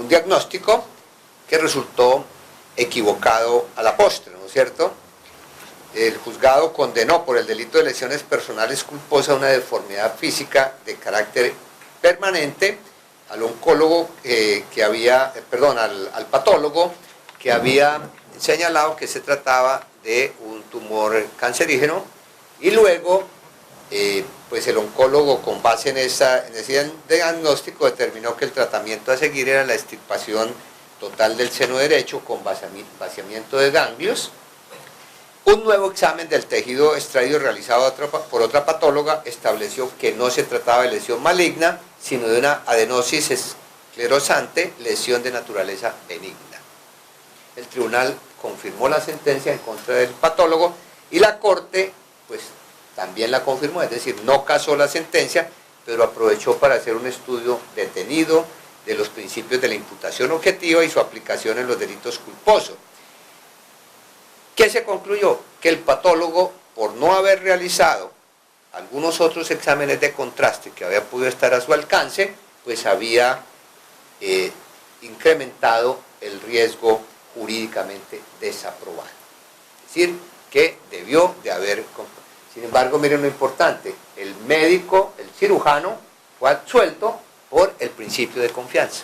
diagnóstico que resultó equivocado a la postre, ¿no es cierto? El juzgado condenó por el delito de lesiones personales culposas una deformidad física de carácter permanente al oncólogo al patólogo que había señalado que se trataba de un tumor cancerígeno, y luego pues el oncólogo, con base en ese diagnóstico, determinó que el tratamiento a seguir era la extirpación total del seno derecho con vaciamiento de ganglios. Un nuevo examen del tejido extraído realizado por otra patóloga estableció que no se trataba de lesión maligna, sino de una adenosis esclerosante, lesión de naturaleza benigna. El tribunal confirmó la sentencia en contra del patólogo y la Corte pues también la confirmó, es decir, no casó la sentencia, pero aprovechó para hacer un estudio detenido de los principios de la imputación objetiva y su aplicación en los delitos culposos. ¿Qué se concluyó? Que el patólogo, por no haber realizado algunos otros exámenes de contraste que había podido estar a su alcance, pues había incrementado el riesgo jurídicamente desaprobado. Es decir, que debió de haber... Sin embargo, miren lo importante, el médico, el cirujano, fue absuelto por el principio de confianza.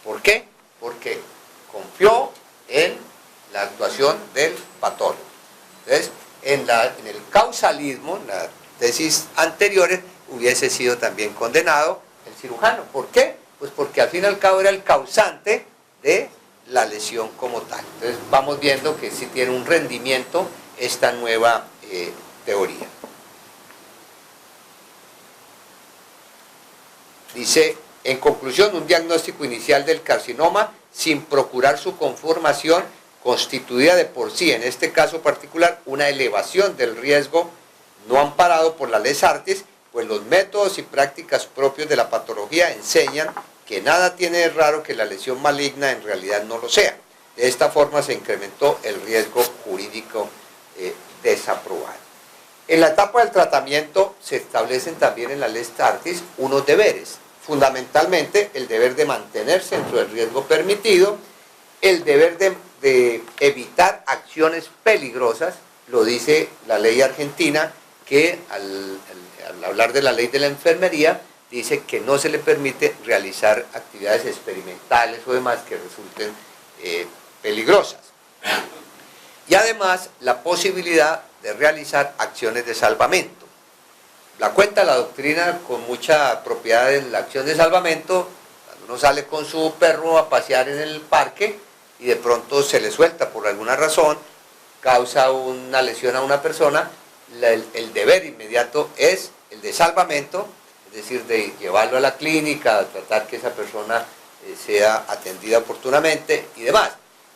¿Por qué? Porque confió en la actuación del patólogo. Entonces, en el causalismo, en las tesis anteriores, hubiese sido también condenado el cirujano. ¿Por qué? Pues porque al fin y al cabo era el causante de la lesión como tal. Entonces vamos viendo que sí tiene un rendimiento esta nueva teoría. Dice, en conclusión, un diagnóstico inicial del carcinoma sin procurar su conformación constituida de por sí, en este caso particular, una elevación del riesgo no amparado por la Lex Artis, pues los métodos y prácticas propios de la patología enseñan que nada tiene de raro que la lesión maligna en realidad no lo sea. De esta forma se incrementó el riesgo jurídico desaprobado. En la etapa del tratamiento se establecen también en la Lex Artis unos deberes, fundamentalmente el deber de mantenerse dentro del riesgo permitido, el deber de evitar acciones peligrosas, lo dice la ley argentina, que al hablar de la ley de la enfermería, dice que no se le permite realizar actividades experimentales o demás que resulten peligrosas. Y además la posibilidad de realizar acciones de salvamento. La cuenta la doctrina con mucha propiedad en la acción de salvamento. Cuando uno sale con su perro a pasear en el parque y de pronto se le suelta por alguna razón, causa una lesión a una persona, el deber inmediato es el de salvamento, es decir, de llevarlo a la clínica, tratar que esa persona sea atendida oportunamente y demás.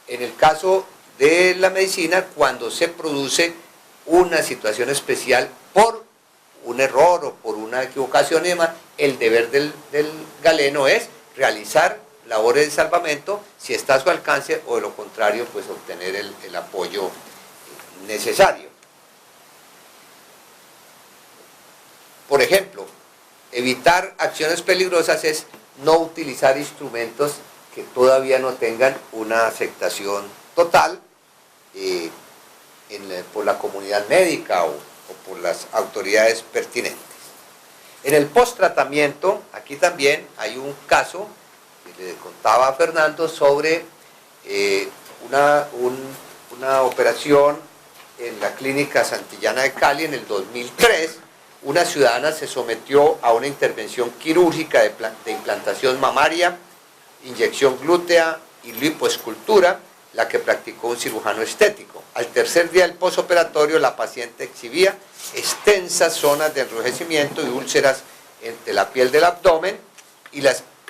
En el caso de la medicina, cuando se produce una situación especial por un error o por una equivocación y demás, el deber del galeno es realizar labores de salvamento si está a su alcance o de lo contrario, pues obtener el apoyo necesario. Por ejemplo, evitar acciones peligrosas es no utilizar instrumentos que todavía no tengan una aceptación total por la comunidad médica o por las autoridades pertinentes. En el post-tratamiento, aquí también hay un caso que le contaba a Fernando sobre una operación en la clínica Santillana de Cali en el 2003. Una ciudadana se sometió a una intervención quirúrgica de implantación mamaria, inyección glútea y lipoescultura, la que practicó un cirujano estético. Al tercer día del posoperatorio, la paciente exhibía extensas zonas de enrojecimiento y úlceras entre la piel del abdomen,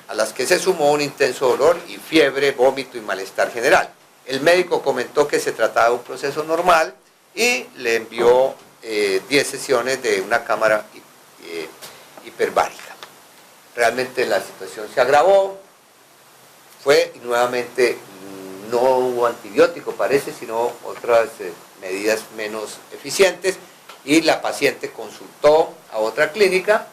a las que se sumó un intenso dolor y fiebre, vómito y malestar general. El médico comentó que se trataba de un proceso normal y le envió 10 sesiones de una cámara hiperbárica. Realmente la situación se agravó, y nuevamente no hubo antibiótico, parece, sino otras medidas menos eficientes, y la paciente consultó a otra clínica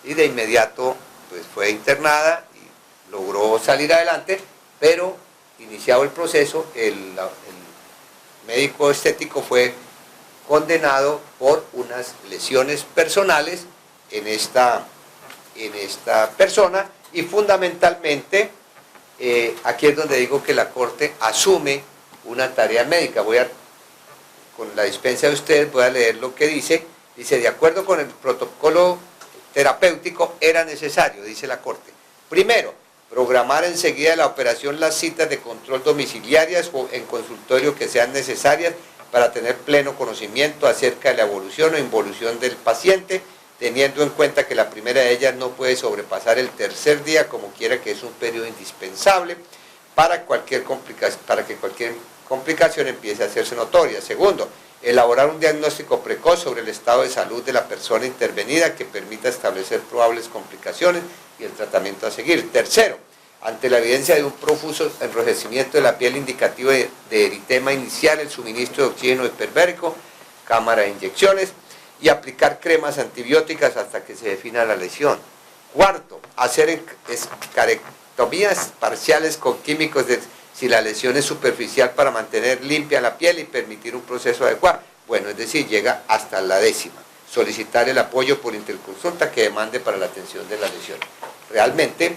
y de inmediato pues, fue internada y logró salir adelante, pero iniciado el proceso, el médico estético fue condenado por unas lesiones personales en esta persona y fundamentalmente aquí es donde digo que la Corte asume una tarea médica. Con la dispensa de ustedes voy a leer lo que dice. Dice, de acuerdo con el protocolo terapéutico era necesario, dice la Corte, primero, programar enseguida de la operación las citas de control domiciliarias o en consultorio que sean necesarias para tener pleno conocimiento acerca de la evolución o involución del paciente, teniendo en cuenta que la primera de ellas no puede sobrepasar el tercer día, como quiera que es un periodo indispensable para que cualquier complicación empiece a hacerse notoria. Segundo, elaborar un diagnóstico precoz sobre el estado de salud de la persona intervenida que permita establecer probables complicaciones y el tratamiento a seguir. Tercero, ante la evidencia de un profuso enrojecimiento de la piel indicativo de eritema inicial, el suministro de oxígeno hiperbárico, cámara de inyecciones y aplicar cremas antibióticas hasta que se defina la lesión. Cuarto, hacer escarectomías parciales con químicos si la lesión es superficial para mantener limpia la piel y permitir un proceso adecuado. Bueno, es decir, llega hasta la 10ª. Solicitar el apoyo por interconsulta que demande para la atención de la lesión. Realmente,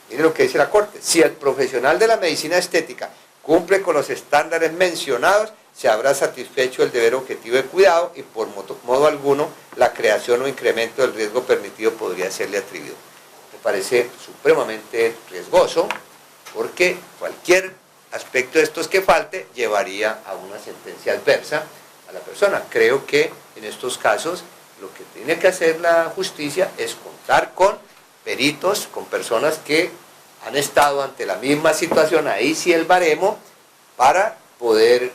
mire lo que dice la Corte, si el profesional de la medicina estética cumple con los estándares mencionados, se habrá satisfecho el deber objetivo de cuidado y por modo alguno la creación o incremento del riesgo permitido podría serle atribuido. Me parece supremamente riesgoso porque cualquier aspecto de estos que falte llevaría a una sentencia adversa a la persona. Creo que en estos casos lo que tiene que hacer la justicia es contar con peritos, con personas que han estado ante la misma situación, ahí sí el baremo, para poder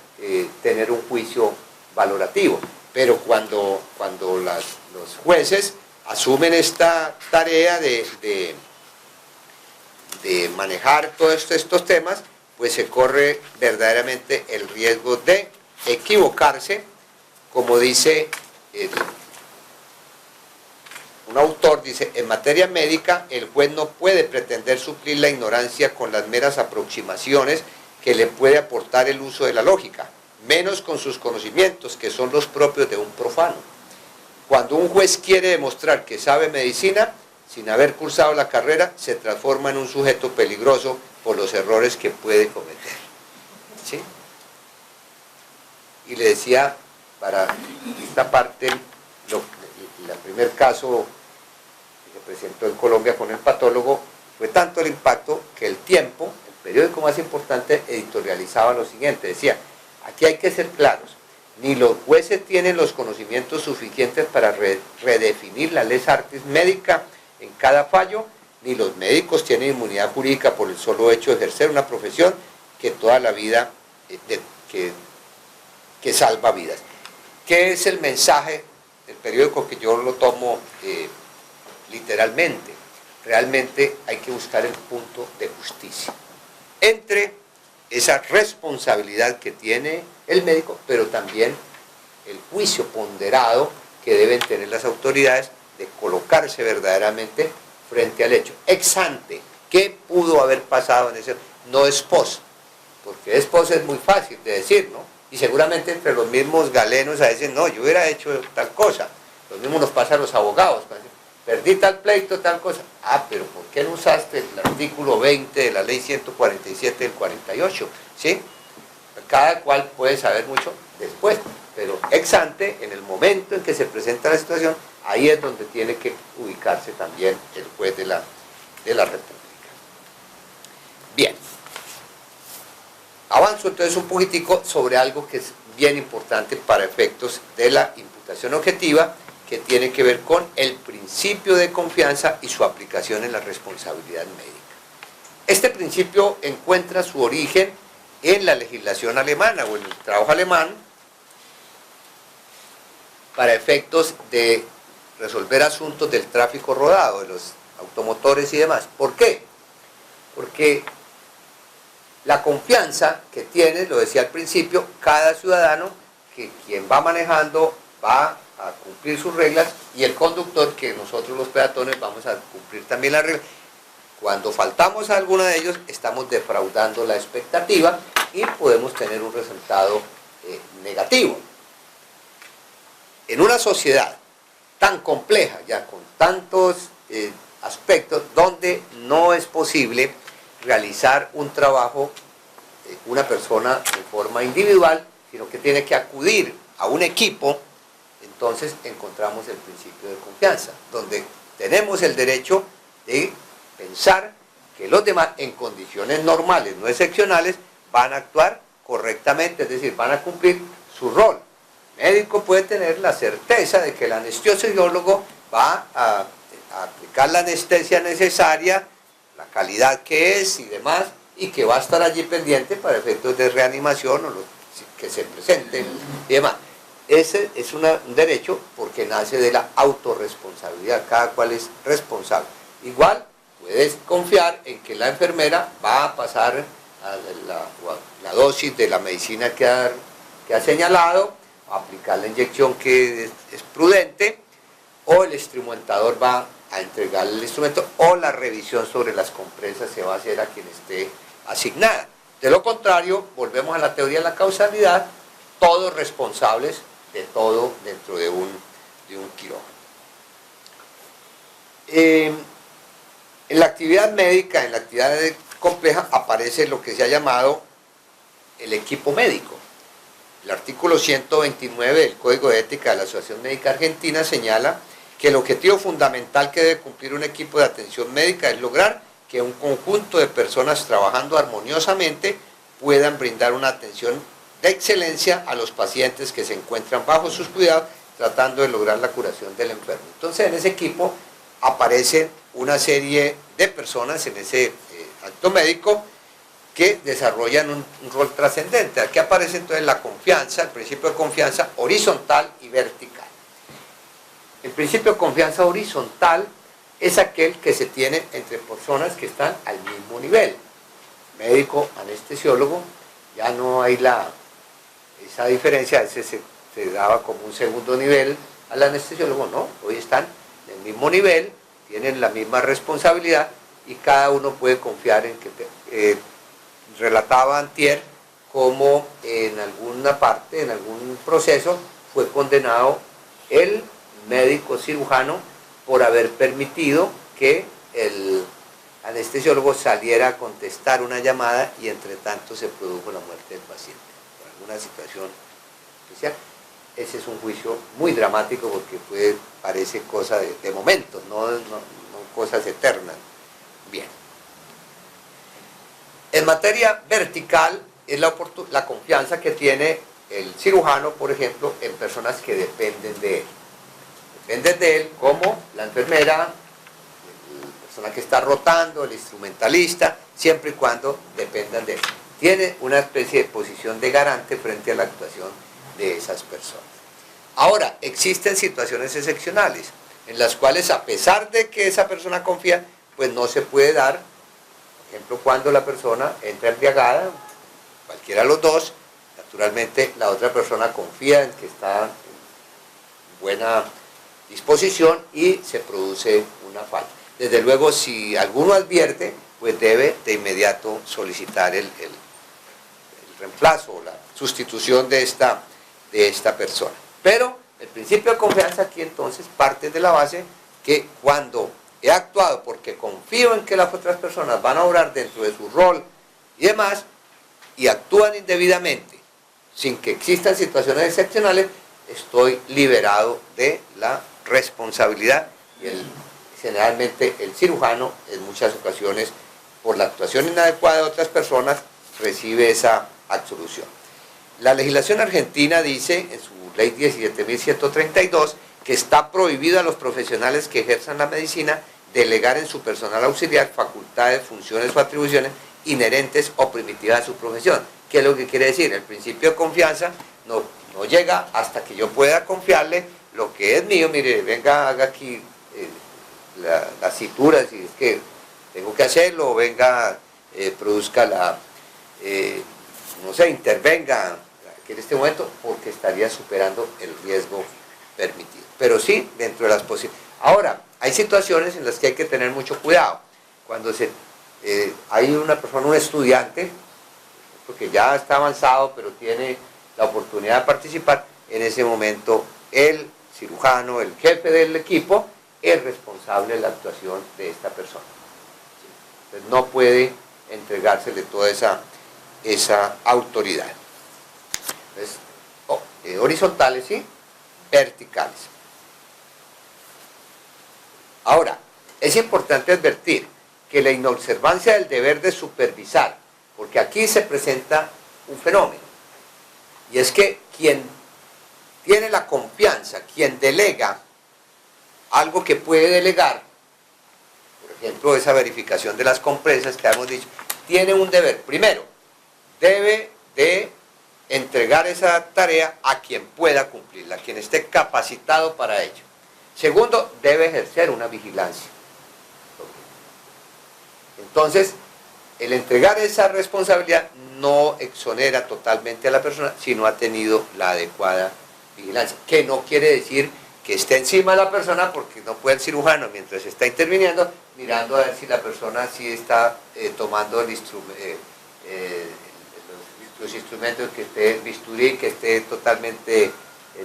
tener un juicio valorativo. Pero cuando los jueces asumen esta tarea de manejar todos estos temas, pues se corre verdaderamente el riesgo de equivocarse, como dice un autor, dice: en materia médica, el juez no puede pretender suplir la ignorancia con las meras aproximaciones que le puede aportar el uso de la lógica, menos con sus conocimientos, que son los propios de un profano. Cuando un juez quiere demostrar que sabe medicina, sin haber cursado la carrera, se transforma en un sujeto peligroso por los errores que puede cometer. ¿Sí? Y le decía, para esta parte, el primer caso que se presentó en Colombia con el patólogo, fue tanto el impacto que El Tiempo, el periódico más importante, editorializaba lo siguiente, decía: aquí hay que ser claros, ni los jueces tienen los conocimientos suficientes para redefinir la lex artis médica en cada fallo, ni los médicos tienen inmunidad jurídica por el solo hecho de ejercer una profesión que toda la vida, que salva vidas. ¿Qué es el mensaje del periódico? Que yo lo tomo literalmente. Realmente hay que buscar el punto de justicia entre esa responsabilidad que tiene el médico, pero también el juicio ponderado que deben tener las autoridades de colocarse verdaderamente frente al hecho. Ex ante, ¿qué pudo haber pasado en ese? No ex post, porque ex post es muy fácil de decir, ¿no? Y seguramente entre los mismos galenos a veces, no, yo hubiera hecho tal cosa. Lo mismo nos pasa a los abogados, perdí tal pleito, tal cosa. Ah, pero ¿por qué no usaste el artículo 20 de la ley 147 del 48? ¿Sí? Cada cual puede saber mucho después, pero ex ante, en el momento en que se presenta la situación, ahí es donde tiene que ubicarse también el juez de la República. Bien. Avanzo entonces un poquitico sobre algo que es bien importante para efectos de la imputación objetiva, que tiene que ver con el principio de confianza y su aplicación en la responsabilidad médica. Este principio encuentra su origen en la legislación alemana o en el trabajo alemán para efectos de resolver asuntos del tráfico rodado, de los automotores y demás. ¿Por qué? Porque la confianza que tiene, lo decía al principio, cada ciudadano, que quien va manejando va a cumplir sus reglas, y el conductor, que nosotros los peatones vamos a cumplir también las reglas. Cuando faltamos a alguno de ellos, estamos defraudando la expectativa y podemos tener un resultado negativo. En una sociedad tan compleja, ya con tantos aspectos, donde no es posible realizar un trabajo una persona de forma individual, sino que tiene que acudir a un equipo, entonces encontramos el principio de confianza, donde tenemos el derecho de pensar que los demás, en condiciones normales, no excepcionales, van a actuar correctamente, es decir, van a cumplir su rol. El médico puede tener la certeza de que el anestesiólogo va a aplicar la anestesia necesaria, la calidad que es y demás, y que va a estar allí pendiente para efectos de reanimación o lo que se presente y demás. Ese es un derecho porque nace de la autorresponsabilidad, cada cual es responsable. Igual puedes confiar en que la enfermera va a pasar la dosis de la medicina que ha señalado, a aplicar la inyección que es prudente, o el instrumentador va a entregar el instrumento, o la revisión sobre las compresas se va a hacer a quien esté asignada. De lo contrario, volvemos a la teoría de la causalidad, todos responsables de todo dentro de un quirófano. En la actividad médica, en la actividad compleja, aparece lo que se ha llamado el equipo médico. El artículo 129 del Código de Ética de la Asociación Médica Argentina señala que el objetivo fundamental que debe cumplir un equipo de atención médica es lograr que un conjunto de personas trabajando armoniosamente puedan brindar una atención de excelencia a los pacientes que se encuentran bajo sus cuidados, tratando de lograr la curación del enfermo. Entonces, en ese equipo aparecen una serie de personas en ese acto médico que desarrollan un rol trascendente. Aquí aparece entonces la confianza, el principio de confianza horizontal y vertical. El principio de confianza horizontal es aquel que se tiene entre personas que están al mismo nivel. Médico, anestesiólogo, ya no hay esa diferencia, ese se daba como un segundo nivel al anestesiólogo, no, hoy están en el mismo nivel, tienen la misma responsabilidad y cada uno puede confiar en que, relataba antier, como en alguna parte, en algún proceso, fue condenado el médico cirujano por haber permitido que el anestesiólogo saliera a contestar una llamada y entre tanto se produjo la muerte del paciente por alguna situación especial. Ese es un juicio muy dramático porque parece cosa de momentos, no cosas eternas. Bien. En materia vertical es la confianza que tiene el cirujano, por ejemplo, en personas que dependen de él. Dependen de él como la enfermera, la persona que está rotando, el instrumentalista, siempre y cuando dependan de él. Tiene una especie de posición de garante frente a la actuación de esas personas. Ahora, existen situaciones excepcionales en las cuales, a pesar de que esa persona confía, pues no se puede dar. Por ejemplo, cuando la persona entra embriagada, cualquiera de los dos, naturalmente la otra persona confía en que está en buena disposición y se produce una falta. Desde luego, si alguno advierte, pues debe de inmediato solicitar el reemplazo o la sustitución de esta persona. Pero el principio de confianza aquí entonces parte de la base que cuando he actuado porque confío en que las otras personas van a obrar dentro de su rol y demás, y actúan indebidamente, sin que existan situaciones excepcionales, estoy liberado de la responsabilidad. Y generalmente el cirujano, en muchas ocasiones, por la actuación inadecuada de otras personas, recibe esa absolución. La legislación argentina dice, en su ley 17.132, que está prohibido a los profesionales que ejerzan la medicina delegar en su personal auxiliar facultades, funciones o atribuciones inherentes o primitivas a su profesión. ¿Qué es lo que quiere decir? El principio de confianza no llega hasta que yo pueda confiarle lo que es mío. Mire, venga, haga aquí la cintura, si es que tengo que hacerlo, o venga, produzca no sé, intervenga que en este momento, porque estaría superando el riesgo permitido. Pero sí, dentro de las posibilidades. Ahora, hay situaciones en las que hay que tener mucho cuidado. Cuando hay una persona, un estudiante, porque ya está avanzado, pero tiene la oportunidad de participar, en ese momento el cirujano, el jefe del equipo, es responsable de la actuación de esta persona. Entonces no puede entregársele toda esa autoridad. Entonces, horizontales y verticales. Ahora, es importante advertir que la inobservancia del deber de supervisar, porque aquí se presenta un fenómeno, y es que quien tiene la confianza, quien delega algo que puede delegar, por ejemplo, esa verificación de las compresas que hemos dicho, tiene un deber. Primero, debe de entregar esa tarea a quien pueda cumplirla, a quien esté capacitado para ello. Segundo, debe ejercer una vigilancia. Entonces, el entregar esa responsabilidad no exonera totalmente a la persona si no ha tenido la adecuada vigilancia, que no quiere decir que esté encima de la persona, porque no puede el cirujano, mientras está interviniendo, mirando a ver si la persona sí está tomando los instrumentos, que esté bisturí, que esté totalmente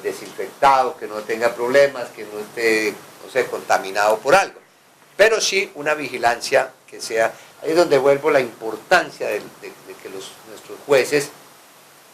desinfectado, que no tenga problemas, que no esté, no sé, contaminado por algo. Pero sí una vigilancia que sea. Ahí es donde vuelvo la importancia de que nuestros jueces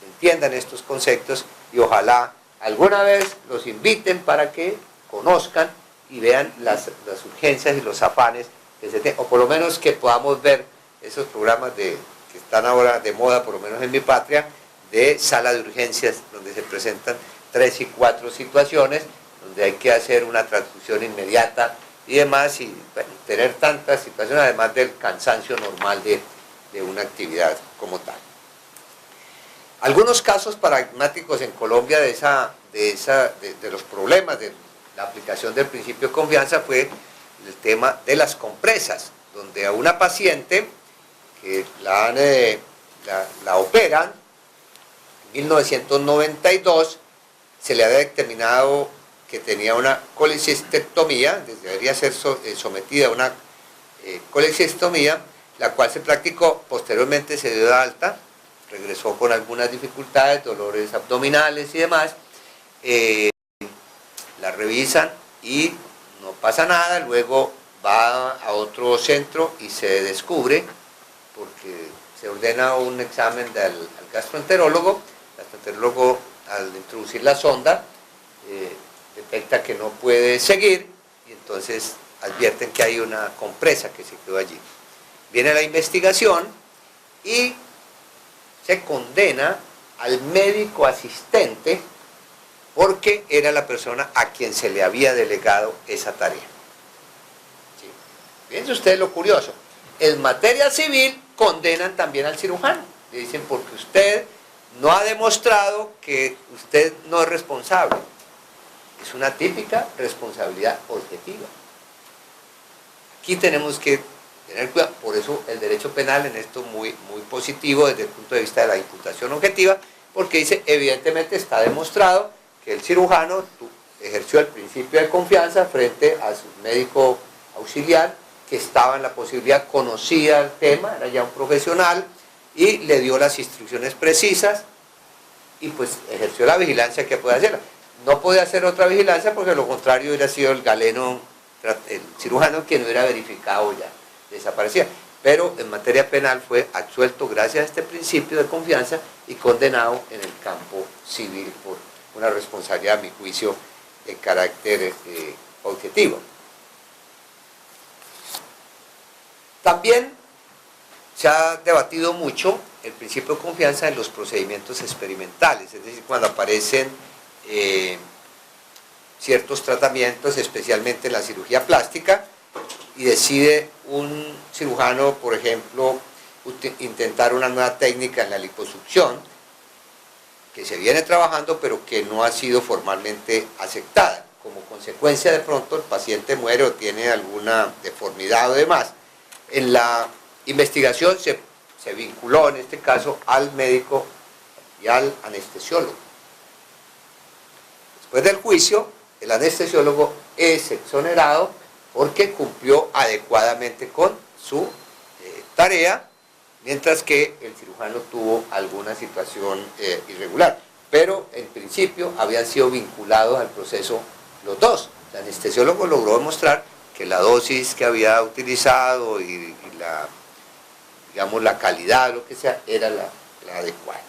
entiendan estos conceptos y ojalá alguna vez los inviten para que conozcan y vean las urgencias y los afanes que se tienen, o por lo menos que podamos ver esos programas que están ahora de moda, por lo menos en mi patria, de sala de urgencias, donde se presentan 3 y 4 situaciones, donde hay que hacer una transfusión inmediata y demás, y bueno, tener tantas situaciones, además del cansancio normal de una actividad como tal. Algunos casos paradigmáticos en Colombia de los problemas de la aplicación del principio de confianza fue el tema de las compresas, donde a una paciente que la operan en 1992 se le había determinado que tenía una colecistectomía, debería ser sometida a una colecistectomía, la cual se practicó, posteriormente se dio de alta, regresó con algunas dificultades, dolores abdominales y demás, la revisan y no pasa nada, luego va a otro centro y se descubre, porque se ordena un examen al gastroenterólogo, el gastroenterólogo al introducir la sonda detecta que no puede seguir y entonces advierten que hay una compresa que se quedó allí. Viene la investigación y se condena al médico asistente porque era la persona a quien se le había delegado esa tarea. ¿Sí? Fíjense ustedes lo curioso. En materia civil condenan también al cirujano. Le dicen, porque usted no ha demostrado que usted no es responsable. Es una típica responsabilidad objetiva. Aquí tenemos que tener cuidado, por eso el derecho penal en esto muy positivo desde el punto de vista de la imputación objetiva, porque dice, evidentemente está demostrado que el cirujano ejerció el principio de confianza frente a su médico auxiliar, que estaba en la posibilidad, conocía el tema, era ya un profesional, y le dio las instrucciones precisas, y pues ejerció la vigilancia que puede hacerla. No puede hacer otra vigilancia porque lo contrario hubiera sido el galeno, el cirujano, quien hubiera verificado ya, desaparecía. Pero en materia penal fue absuelto gracias a este principio de confianza y condenado en el campo civil por una responsabilidad, a mi juicio, de carácter objetivo. También se ha debatido mucho el principio de confianza en los procedimientos experimentales, es decir, cuando aparecen ciertos tratamientos, especialmente en la cirugía plástica, y decide un cirujano, por ejemplo, intentar una nueva técnica en la liposucción, que se viene trabajando pero que no ha sido formalmente aceptada. Como consecuencia, de pronto el paciente muere o tiene alguna deformidad o demás. En la investigación se vinculó en este caso al médico y al anestesiólogo. Después del juicio, el anestesiólogo es exonerado porque cumplió adecuadamente con su tarea, mientras que el cirujano tuvo alguna situación irregular. Pero en principio habían sido vinculados al proceso los dos. El anestesiólogo logró demostrar que la dosis que había utilizado y la calidad, lo que sea, era la adecuada.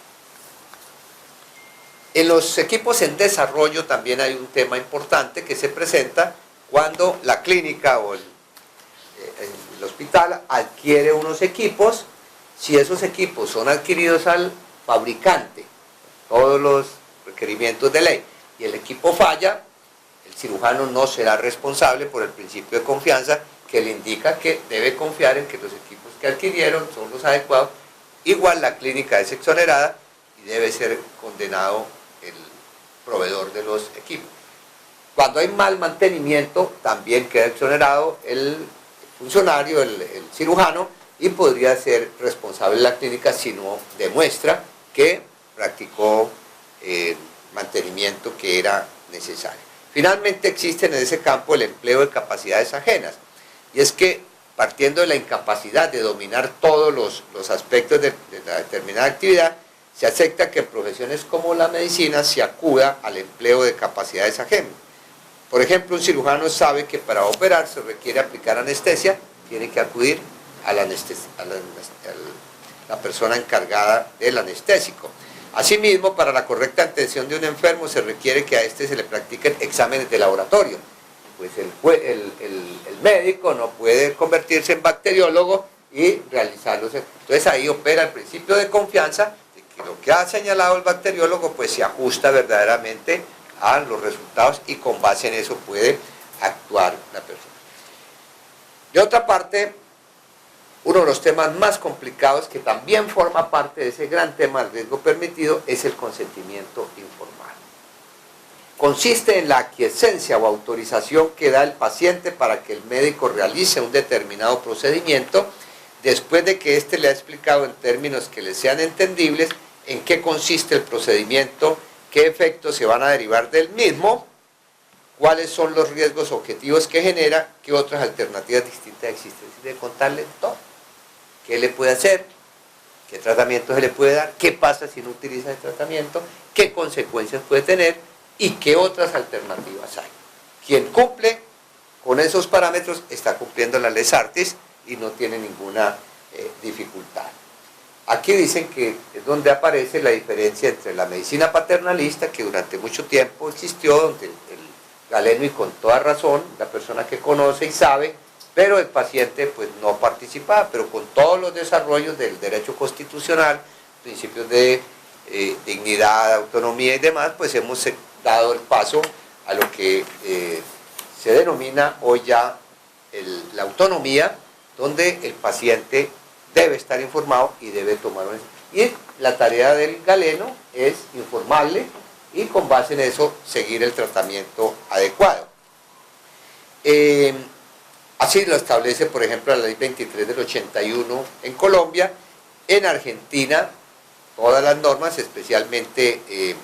En los equipos en desarrollo también hay un tema importante que se presenta cuando la clínica o el hospital adquiere unos equipos. Si esos equipos son adquiridos al fabricante, todos los requerimientos de ley, y el equipo falla, el cirujano no será responsable por el principio de confianza que le indica que debe confiar en que los equipos que adquirieron son los adecuados. Igual la clínica es exonerada y debe ser condenado el proveedor de los equipos. Cuando hay mal mantenimiento, también queda exonerado el funcionario, el cirujano, y podría ser responsable de la clínica si no demuestra que practicó el mantenimiento que era necesario. Finalmente existen en ese campo el empleo de capacidades ajenas, y es que partiendo de la incapacidad de dominar todos los aspectos de la determinada actividad, se acepta que en profesiones como la medicina se acuda al empleo de capacidades ajenas. Por ejemplo, un cirujano sabe que para operar se requiere aplicar anestesia, tiene que acudir a la persona encargada del anestésico. Asimismo, para la correcta atención de un enfermo se requiere que a este se le practiquen exámenes de laboratorio. Pues el médico no puede convertirse en bacteriólogo y realizarlos. Entonces ahí opera el principio de confianza, de que lo que ha señalado el bacteriólogo pues se ajusta verdaderamente a los resultados y con base en eso puede actuar la persona. De otra parte, uno de los temas más complicados, que también forma parte de ese gran tema del riesgo permitido, es el consentimiento informal. Consiste en la aquiescencia o autorización que da el paciente para que el médico realice un determinado procedimiento después de que éste le ha explicado en términos que le sean entendibles en qué consiste el procedimiento, qué efectos se van a derivar del mismo, cuáles son los riesgos objetivos que genera, qué otras alternativas distintas existen. Es decir, de contarle todo. ¿Qué le puede hacer? ¿Qué tratamiento se le puede dar? ¿Qué pasa si no utiliza el tratamiento? ¿Qué consecuencias puede tener? ¿Y qué otras alternativas hay? Quien cumple con esos parámetros está cumpliendo la Lex Artis y no tiene ninguna dificultad. Aquí dicen que es donde aparece la diferencia entre la medicina paternalista, que durante mucho tiempo existió, donde el Galeno, y con toda razón, la persona que conoce y sabe, pero el paciente pues no participaba, pero con todos los desarrollos del derecho constitucional, principios de dignidad, autonomía y demás, pues hemos dado el paso a lo que se denomina hoy ya la autonomía, donde el paciente debe estar informado y debe tomar una decisión. Y la tarea del Galeno es informarle y con base en eso seguir el tratamiento adecuado. Así lo establece, por ejemplo, la ley 23 del 81 en Colombia. En Argentina, todas las normas, especialmente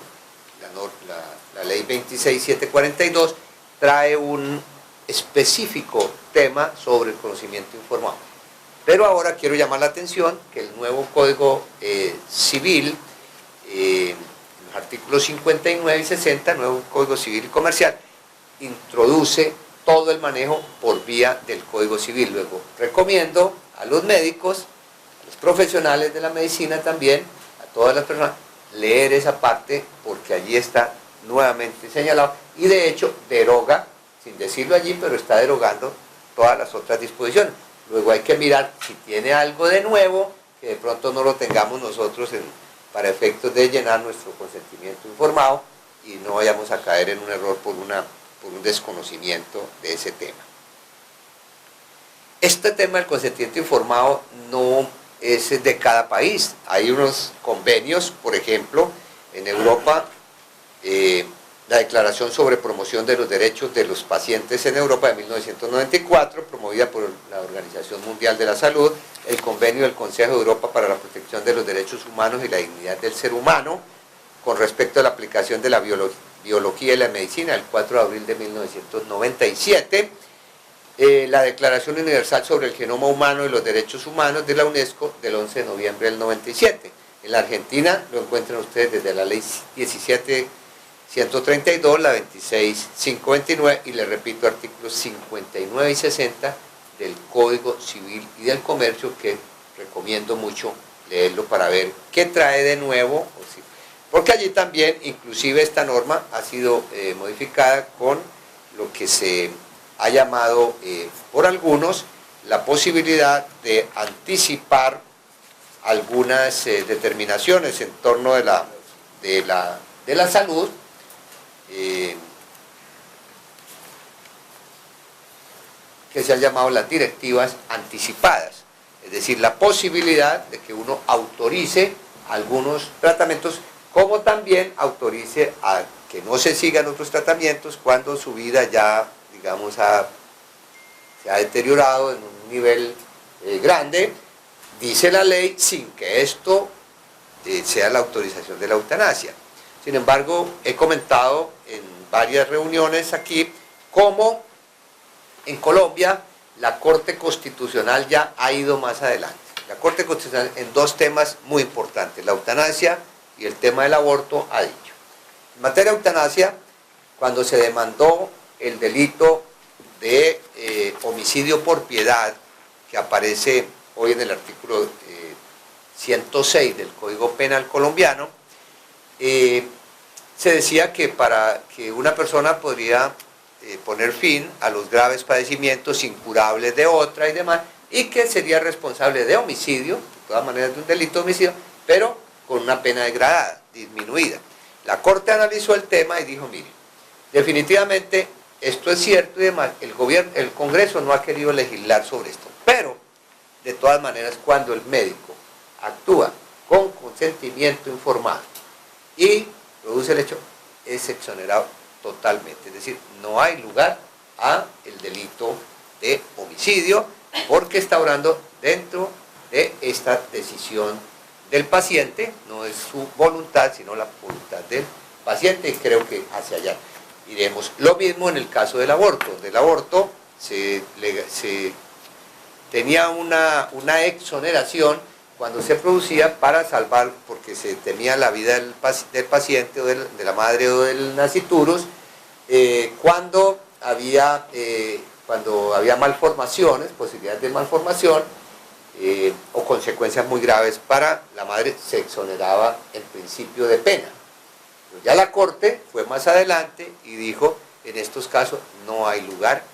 la ley 26742, trae un específico tema sobre el conocimiento informado. Pero ahora quiero llamar la atención que el nuevo Código Civil, los artículos 59 y 60, nuevo Código Civil y Comercial, introduce todo el manejo por vía del Código Civil. Luego recomiendo a los médicos, a los profesionales de la medicina también, a todas las personas, leer esa parte porque allí está nuevamente señalado y de hecho deroga, sin decirlo allí, pero está derogando todas las otras disposiciones. Luego hay que mirar si tiene algo de nuevo, que de pronto no lo tengamos nosotros para efectos de llenar nuestro consentimiento informado y no vayamos a caer en un error por un desconocimiento de ese tema. Este tema del consentimiento informado no es de cada país. Hay unos convenios, por ejemplo, en Europa, la Declaración sobre Promoción de los Derechos de los Pacientes en Europa de 1994, promovida por la Organización Mundial de la Salud, el Convenio del Consejo de Europa para la Protección de los Derechos Humanos y la Dignidad del Ser Humano, con respecto a la aplicación de la biología y la medicina, el 4 de abril de 1997, la Declaración Universal sobre el Genoma Humano y los Derechos Humanos de la UNESCO del 11 de noviembre del 97. En la Argentina lo encuentran ustedes desde la ley 17132, la 26529 y le repito, artículos 59 y 60 del Código Civil y del Comercio, que recomiendo mucho leerlo para ver qué trae de nuevo, porque allí también inclusive esta norma ha sido modificada con lo que se ha llamado por algunos la posibilidad de anticipar algunas determinaciones en torno de la salud, que se han llamado las directivas anticipadas, es decir, la posibilidad de que uno autorice algunos tratamientos, como también autorice a que no se sigan otros tratamientos cuando su vida ya, digamos, se ha deteriorado en un nivel grande, dice la ley, sin que esto sea la autorización de la eutanasia. Sin embargo, he comentado en varias reuniones aquí cómo en Colombia la Corte Constitucional ya ha ido más adelante. La Corte Constitucional en dos temas muy importantes, la eutanasia y el tema del aborto, ha dicho. En materia de eutanasia, cuando se demandó el delito de homicidio por piedad, que aparece hoy en el artículo 106 del Código Penal colombiano, se decía que para que una persona podría poner fin a los graves padecimientos incurables de otra y demás, y que sería responsable de homicidio, de todas maneras de un delito de homicidio, pero con una pena degradada, disminuida. La Corte analizó el tema y dijo, mire, definitivamente esto es cierto y demás, el Congreso no ha querido legislar sobre esto, pero de todas maneras, cuando el médico actúa con consentimiento informado y produce el hecho, es exonerado totalmente. Es decir, no hay lugar a el delito de homicidio porque está obrando dentro de esta decisión del paciente, no es su voluntad, sino la voluntad del paciente, y creo que hacia allá iremos. Lo mismo en el caso del aborto. Del aborto se tenía una exoneración cuando se producía para salvar, porque se temía la vida del paciente o de la madre o del naciturus, cuando había malformaciones, posibilidades de malformación, o consecuencias muy graves para la madre, se exoneraba el principio de pena. Pero ya la Corte fue más adelante y dijo, en estos casos no hay lugar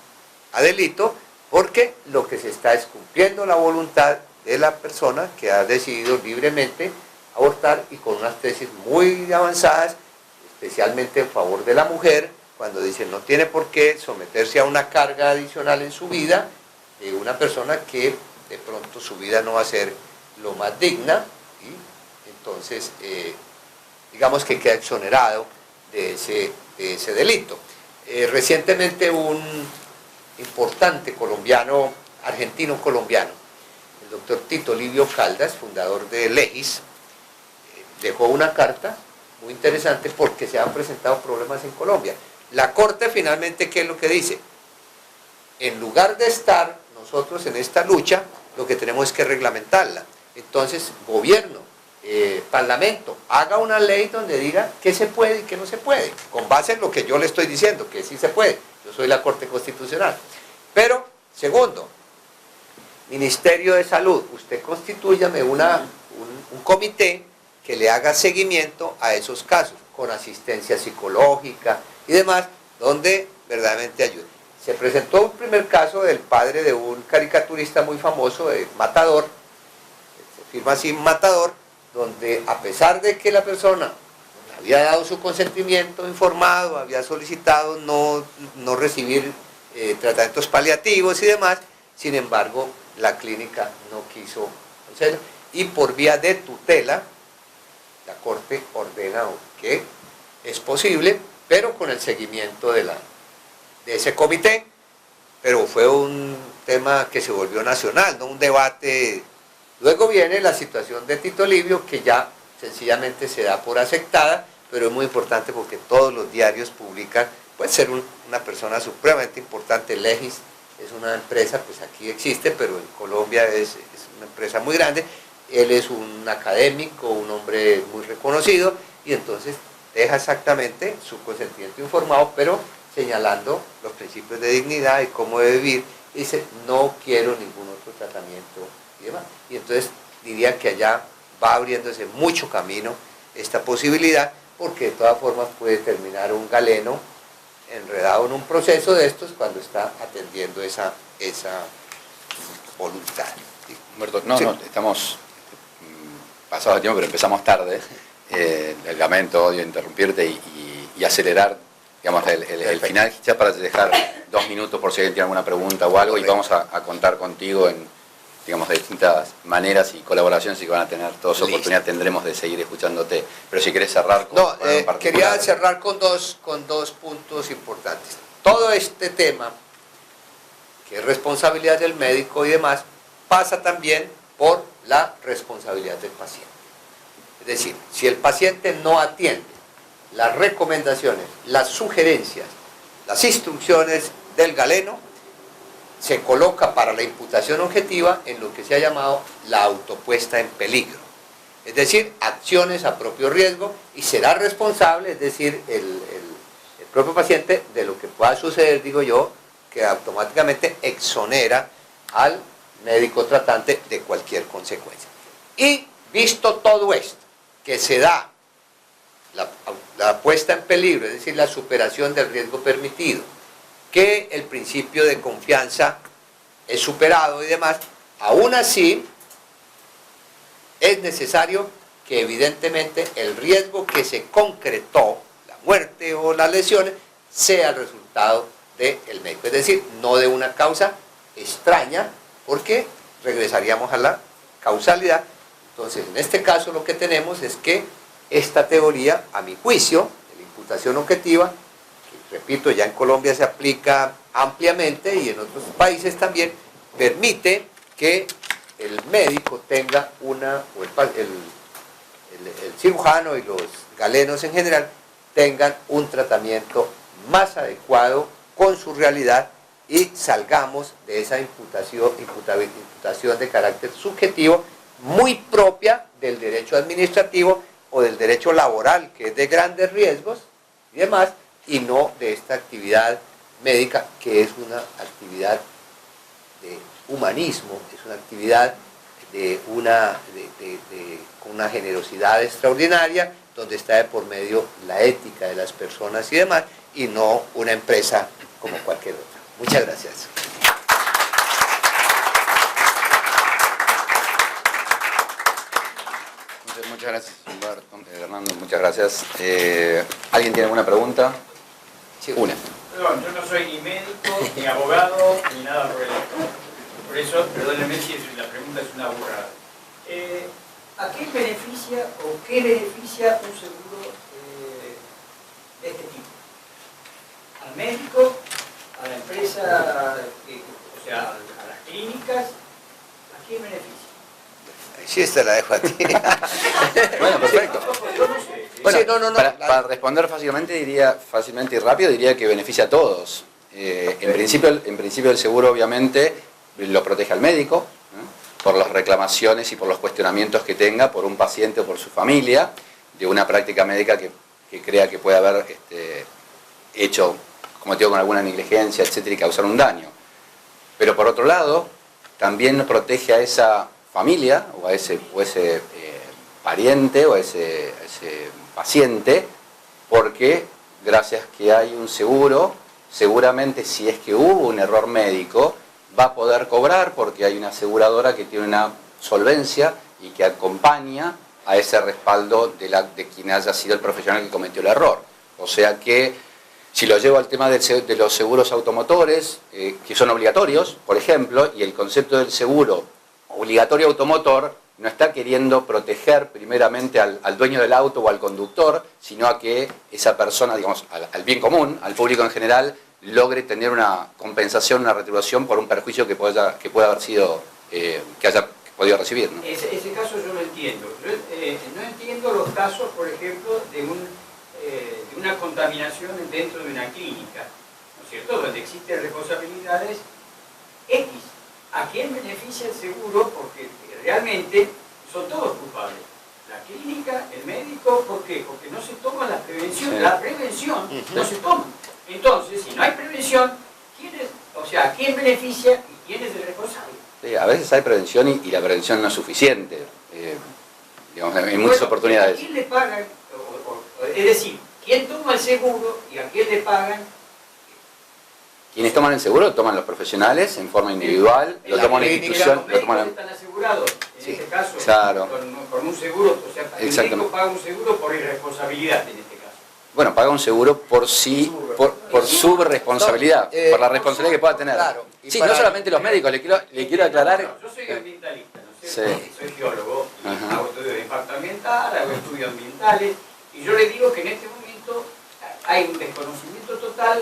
a delito, porque lo que se está es cumpliendo la voluntad de la persona que ha decidido libremente abortar, y con unas tesis muy avanzadas, especialmente en favor de la mujer, cuando dice no tiene por qué someterse a una carga adicional en su vida, una persona que de pronto su vida no va a ser lo más digna, y entonces digamos que queda exonerado de ese delito. Recientemente un importante colombiano, argentino-colombiano, el doctor Tito Livio Caldas, fundador de Legis, dejó una carta muy interesante porque se han presentado problemas en Colombia. La Corte finalmente, ¿qué es lo que dice? En lugar de estar nosotros en esta lucha, lo que tenemos es que reglamentarla. Entonces, gobierno, parlamento, haga una ley donde diga qué se puede y qué no se puede, con base en lo que yo le estoy diciendo, que sí se puede. Yo soy la Corte Constitucional. Pero, segundo, Ministerio de Salud, usted constitúyame un comité que le haga seguimiento a esos casos, con asistencia psicológica y demás, donde verdaderamente ayude. Se presentó un primer caso del padre de un caricaturista muy famoso, de Matador, se firma así Matador, donde a pesar de que la persona había dado su consentimiento informado, había solicitado no recibir tratamientos paliativos y demás, sin embargo la clínica no quiso hacerlo, y por vía de tutela la Corte ordena que es posible, pero con el seguimiento de ese comité. Pero fue un tema que se volvió nacional, no un debate. Luego viene la situación de Tito Livio, que ya sencillamente se da por aceptada, pero es muy importante porque todos los diarios publican. Puede ser una persona supremamente importante. Legis es una empresa, pues aquí existe, pero en Colombia es una empresa muy grande. Él es un académico, un hombre muy reconocido, y entonces deja exactamente su consentimiento informado, pero señalando los principios de dignidad y cómo debe vivir. Dice, no quiero ningún otro tratamiento y demás. Y entonces diría que allá va abriéndose mucho camino esta posibilidad, porque de todas formas puede terminar un galeno enredado en un proceso de estos cuando está atendiendo esa voluntad. Humberto, no, estamos pasados de tiempo, pero empezamos tarde. Lamento, odio interrumpirte y acelerar, digamos, el final, ya para dejar 2 minutos por si alguien tiene alguna pregunta o algo. Correcto. Y vamos a contar contigo en, digamos, de distintas maneras y colaboraciones, y que van a tener todas oportunidad, tendremos de seguir escuchándote. Pero si querés cerrar con quería cerrar con dos puntos importantes. Todo este tema, que es responsabilidad del médico y demás, pasa también por la responsabilidad del paciente. Es decir, si el paciente no atiende las recomendaciones, las sugerencias, las instrucciones del galeno, se coloca para la imputación objetiva en lo que se ha llamado la autopuesta en peligro. Es decir, acciones a propio riesgo, y será responsable, es decir, el propio paciente, de lo que pueda suceder, digo yo, que automáticamente exonera al médico tratante de cualquier consecuencia. Y visto todo esto, que se da la puesta en peligro, es decir, la superación del riesgo permitido, que el principio de confianza es superado y demás, aún así es necesario que evidentemente el riesgo que se concretó, la muerte o las lesiones, sea el resultado del médico, es decir, no de una causa extraña, porque regresaríamos a la causalidad. Entonces, en este caso lo que tenemos es que esta teoría, a mi juicio, de la imputación objetiva, que repito, ya en Colombia se aplica ampliamente y en otros países también, permite que el médico tenga o el cirujano y los galenos en general tengan un tratamiento más adecuado con su realidad y salgamos de esa imputación de carácter subjetivo muy propia del derecho administrativo o del derecho laboral, que es de grandes riesgos y demás, y no de esta actividad médica, que es una actividad de humanismo, es una actividad con una generosidad extraordinaria, donde está de por medio la ética de las personas y demás, y no una empresa como cualquier otra. Muchas gracias. Muchas gracias, Humberto, Hernando, muchas gracias. ¿Alguien tiene alguna pregunta? Sí. Una. Perdón, yo no soy ni médico, ni abogado, ni nada por el estilo. Por eso, perdónenme si la pregunta es una burrada. ¿A qué beneficia o qué beneficia un seguro de este tipo? ¿Al médico? ¿A la empresa? O sea, ¿a las clínicas? ¿A qué beneficia? Sí, esta la dejo a ti. Bueno, perfecto. Yo no sé. Bueno, sí, no, para responder fácilmente y rápido, diría que beneficia a todos. En principio el seguro obviamente lo protege al médico, ¿no?, por las reclamaciones y por los cuestionamientos que tenga por un paciente o por su familia de una práctica médica que crea que puede haber cometido con alguna negligencia, etcétera, y causar un daño. Pero por otro lado, también protege a esa familia o a ese pariente o a ese paciente, porque gracias que hay un seguro, seguramente si es que hubo un error médico, va a poder cobrar porque hay una aseguradora que tiene una solvencia y que acompaña a ese respaldo de quien haya sido el profesional que cometió el error. O sea que si lo llevo al tema de los seguros automotores, que son obligatorios, por ejemplo, y el concepto del seguro obligatorio automotor no está queriendo proteger primeramente al dueño del auto o al conductor, sino a que esa persona, digamos, al bien común, al público en general, logre tener una compensación, una retribución por un perjuicio que pueda haber sido, que haya podido recibir, ¿no? Ese caso yo lo entiendo. Yo no entiendo los casos, por ejemplo, de una contaminación dentro de una clínica, ¿no es cierto?, donde existen responsabilidades X. ¿A quién beneficia el seguro? Porque realmente son todos culpables. La clínica, el médico, ¿por qué? Porque no se toma la prevención. Sí. La prevención no se toma. Entonces, si no hay prevención, ¿a quién beneficia y quién es el responsable? Sí, a veces hay prevención y la prevención no es suficiente. Digamos, en muchas oportunidades. ¿A quién le pagan? Es decir, ¿quién toma el seguro y a quién le pagan? Quienes toman el seguro toman los profesionales en forma individual, lo toma una institución, lo toman. Están asegurados, en este caso, claro, con un seguro, o sea, el médico paga un seguro por irresponsabilidad en este caso. Bueno, paga un seguro por su responsabilidad, por la responsabilidad que pueda tener. Claro, sí, no solamente los médicos, le quiero aclarar. No, yo soy ambientalista, ¿no sé? Sí. Soy geólogo, hago estudios de impacto ambiental, hago estudios ambientales, y yo le digo que en este momento hay un desconocimiento total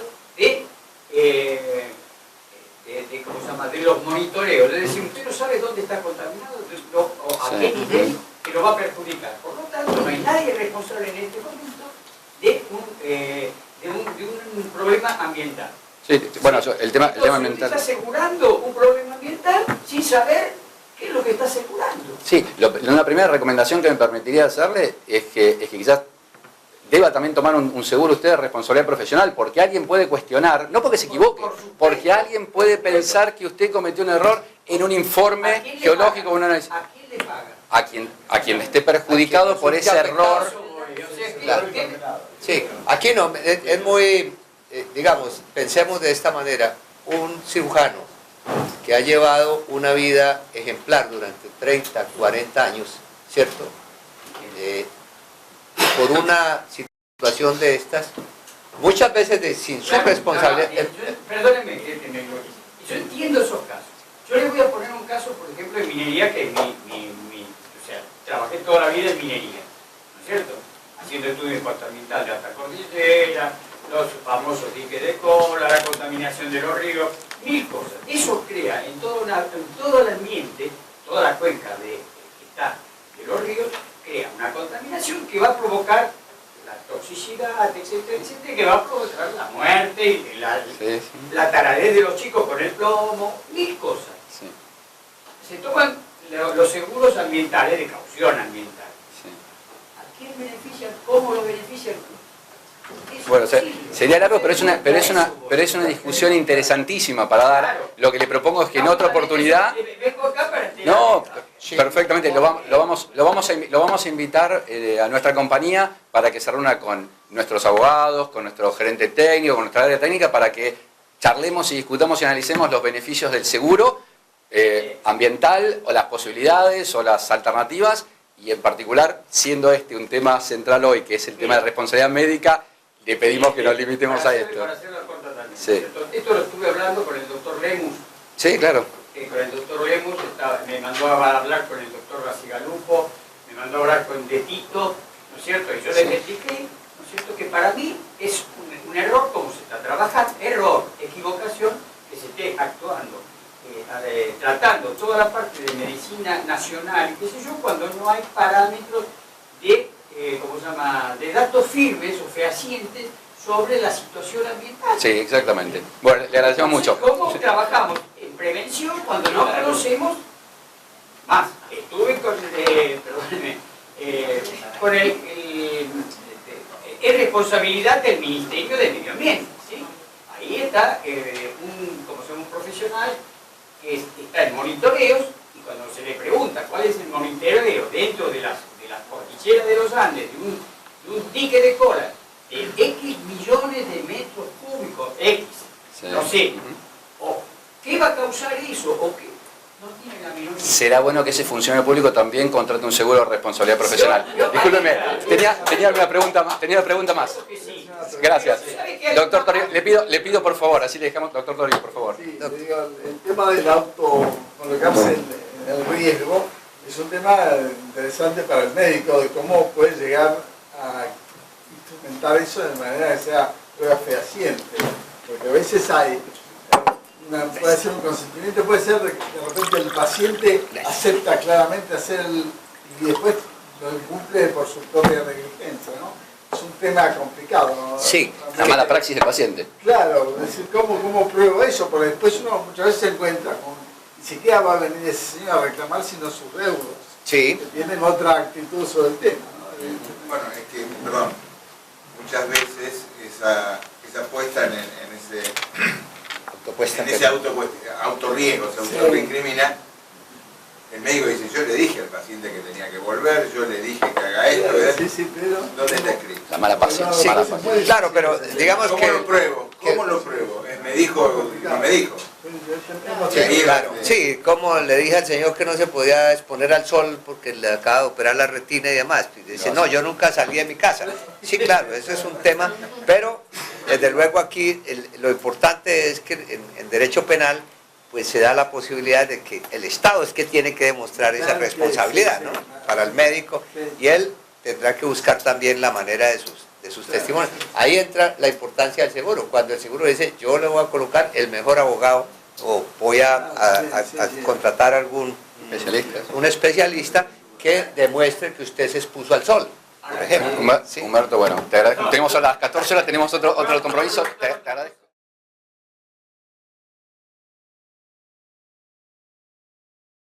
¿cómo se llama?, de los monitoreos. Es decir, usted no sabe dónde está contaminado o a qué nivel que lo va a perjudicar. Por lo tanto, no hay nadie responsable en este momento de un problema ambiental. Sí, bueno, el tema ambiental. Usted está asegurando un problema ambiental sin saber qué es lo que está asegurando. Sí, una primera recomendación que me permitiría hacerle es que quizás deba también tomar un seguro usted de responsabilidad profesional, porque alguien puede cuestionar, no porque se equivoque, porque alguien puede pensar que usted cometió un error en un informe geológico o un análisis. ¿A quién le paga? A quien esté perjudicado por ese error. Claro. Sí, aquí no, es muy, digamos, pensemos de esta manera, un cirujano que ha llevado una vida ejemplar durante 30, 40 años, ¿cierto?, por una situación de estas, muchas veces sin su responsabilidad. Perdóneme, yo entiendo esos casos. Yo les voy a poner un caso, por ejemplo, de minería, que es o sea, trabajé toda la vida en minería, ¿no es cierto? Haciendo estudios de impacto ambiental de alta cordillera, los famosos diques de cola, la contaminación de los ríos, mil cosas. Eso crea en todo el ambiente, toda la cuenca que está de los ríos, crea una contaminación que va a provocar la toxicidad, etcétera, etcétera, que va a provocar la muerte, y la taradez de los chicos con el plomo, mil cosas. Sí. Se toman los seguros ambientales de caución ambiental. Sí. ¿A quién benefician? ¿Cómo lo benefician? Bueno, sería largo, pero es una discusión interesantísima para dar. Claro. Lo que le propongo es que en otra oportunidad... Vengo acá para No, perfectamente, lo vamos a invitar a nuestra compañía para que se reúna con nuestros abogados, con nuestro gerente técnico, con nuestra área técnica, para que charlemos y discutamos y analicemos los beneficios del seguro ambiental, o las posibilidades o las alternativas, y en particular, siendo este un tema central hoy, que es el tema de responsabilidad médica, le pedimos que nos limitemos a esto. Para hacerlo corta también. Sí. Esto lo estuve hablando con el doctor Lemus. Sí, claro. Con el doctor Lemus, me mandó a hablar con el doctor Basigalupo, me mandó a hablar con De Tito, ¿no es cierto? Y yo le expliqué, ¿no es cierto?, que para mí es un error como se está trabajando, equivocación, que se esté actuando, tratando toda la parte de medicina nacional, qué sé yo, cuando no hay parámetros de, ¿cómo se llama?, de datos firmes o fehacientes sobre la situación ambiental. Sí, exactamente. Bueno, le agradecemos mucho. ¿Cómo trabajamos en prevención cuando no conocemos? Más, estuve con, es responsabilidad del Ministerio de Medio Ambiente, ¿sí? Ahí está un profesional que está en monitoreos, y cuando se le pregunta cuál es el monitoreo dentro de las cordilleras de los Andes, de un dique de cola, de X millones de metros cúbicos, X, sí, no sé, o qué va a causar eso, o qué, no tiene la menor idea. Será bueno que ese funcionario público también contrate un seguro de responsabilidad profesional. Discúlpeme, tenía una pregunta más. Gracias. Doctor Torrio, le pido por favor, así le dejamos, doctor Torrio, por favor. Sí, digo, el tema del auto, colocarse en el riesgo, es un tema interesante para el médico, de cómo puede llegar a instrumentar eso de manera que sea prueba fehaciente, porque a veces hay, puede ser un consentimiento, puede ser de repente el paciente acepta claramente hacer y después lo incumple por su propia negligencia, ¿no? Es un tema complicado, ¿no? Sí, la mala praxis del paciente. Claro, es decir, ¿cómo pruebo eso? Porque después uno muchas veces se encuentra con, ni siquiera va a venir ese señor a reclamar sino sus deudos, Sí. que tienen otra actitud sobre el tema, ¿no? Bueno, es que, perdón, muchas veces esa puesta en ese autorriesgo, se autoincrimina. El médico dice, yo le dije al paciente que tenía que volver, yo le dije que haga esto, pero ¿dónde está escrito? La mala paciencia. Sí, Mala paciencia. claro, pero digamos ¿Cómo que... lo pruebo? ¿Cómo lo pruebo? Me dijo, no me dijo. Sí, claro. Sí, como le dije al señor que no se podía exponer al sol porque le acaba de operar la retina y demás. Y dice, no, yo nunca salí de mi casa. Sí, claro, eso es un tema, pero desde luego aquí lo importante es que en derecho penal pues se da la posibilidad de que el Estado es que tiene que demostrar esa responsabilidad, ¿no?, para el médico, y él tendrá que buscar también la manera de sus testimonios. Ahí entra la importancia del seguro, cuando el seguro dice, yo le voy a colocar el mejor abogado, o voy a contratar algún un especialista que demuestre que usted se expuso al sol, por ejemplo. Humberto, bueno, tenemos a las 14 horas, tenemos otro compromiso, te agradezco.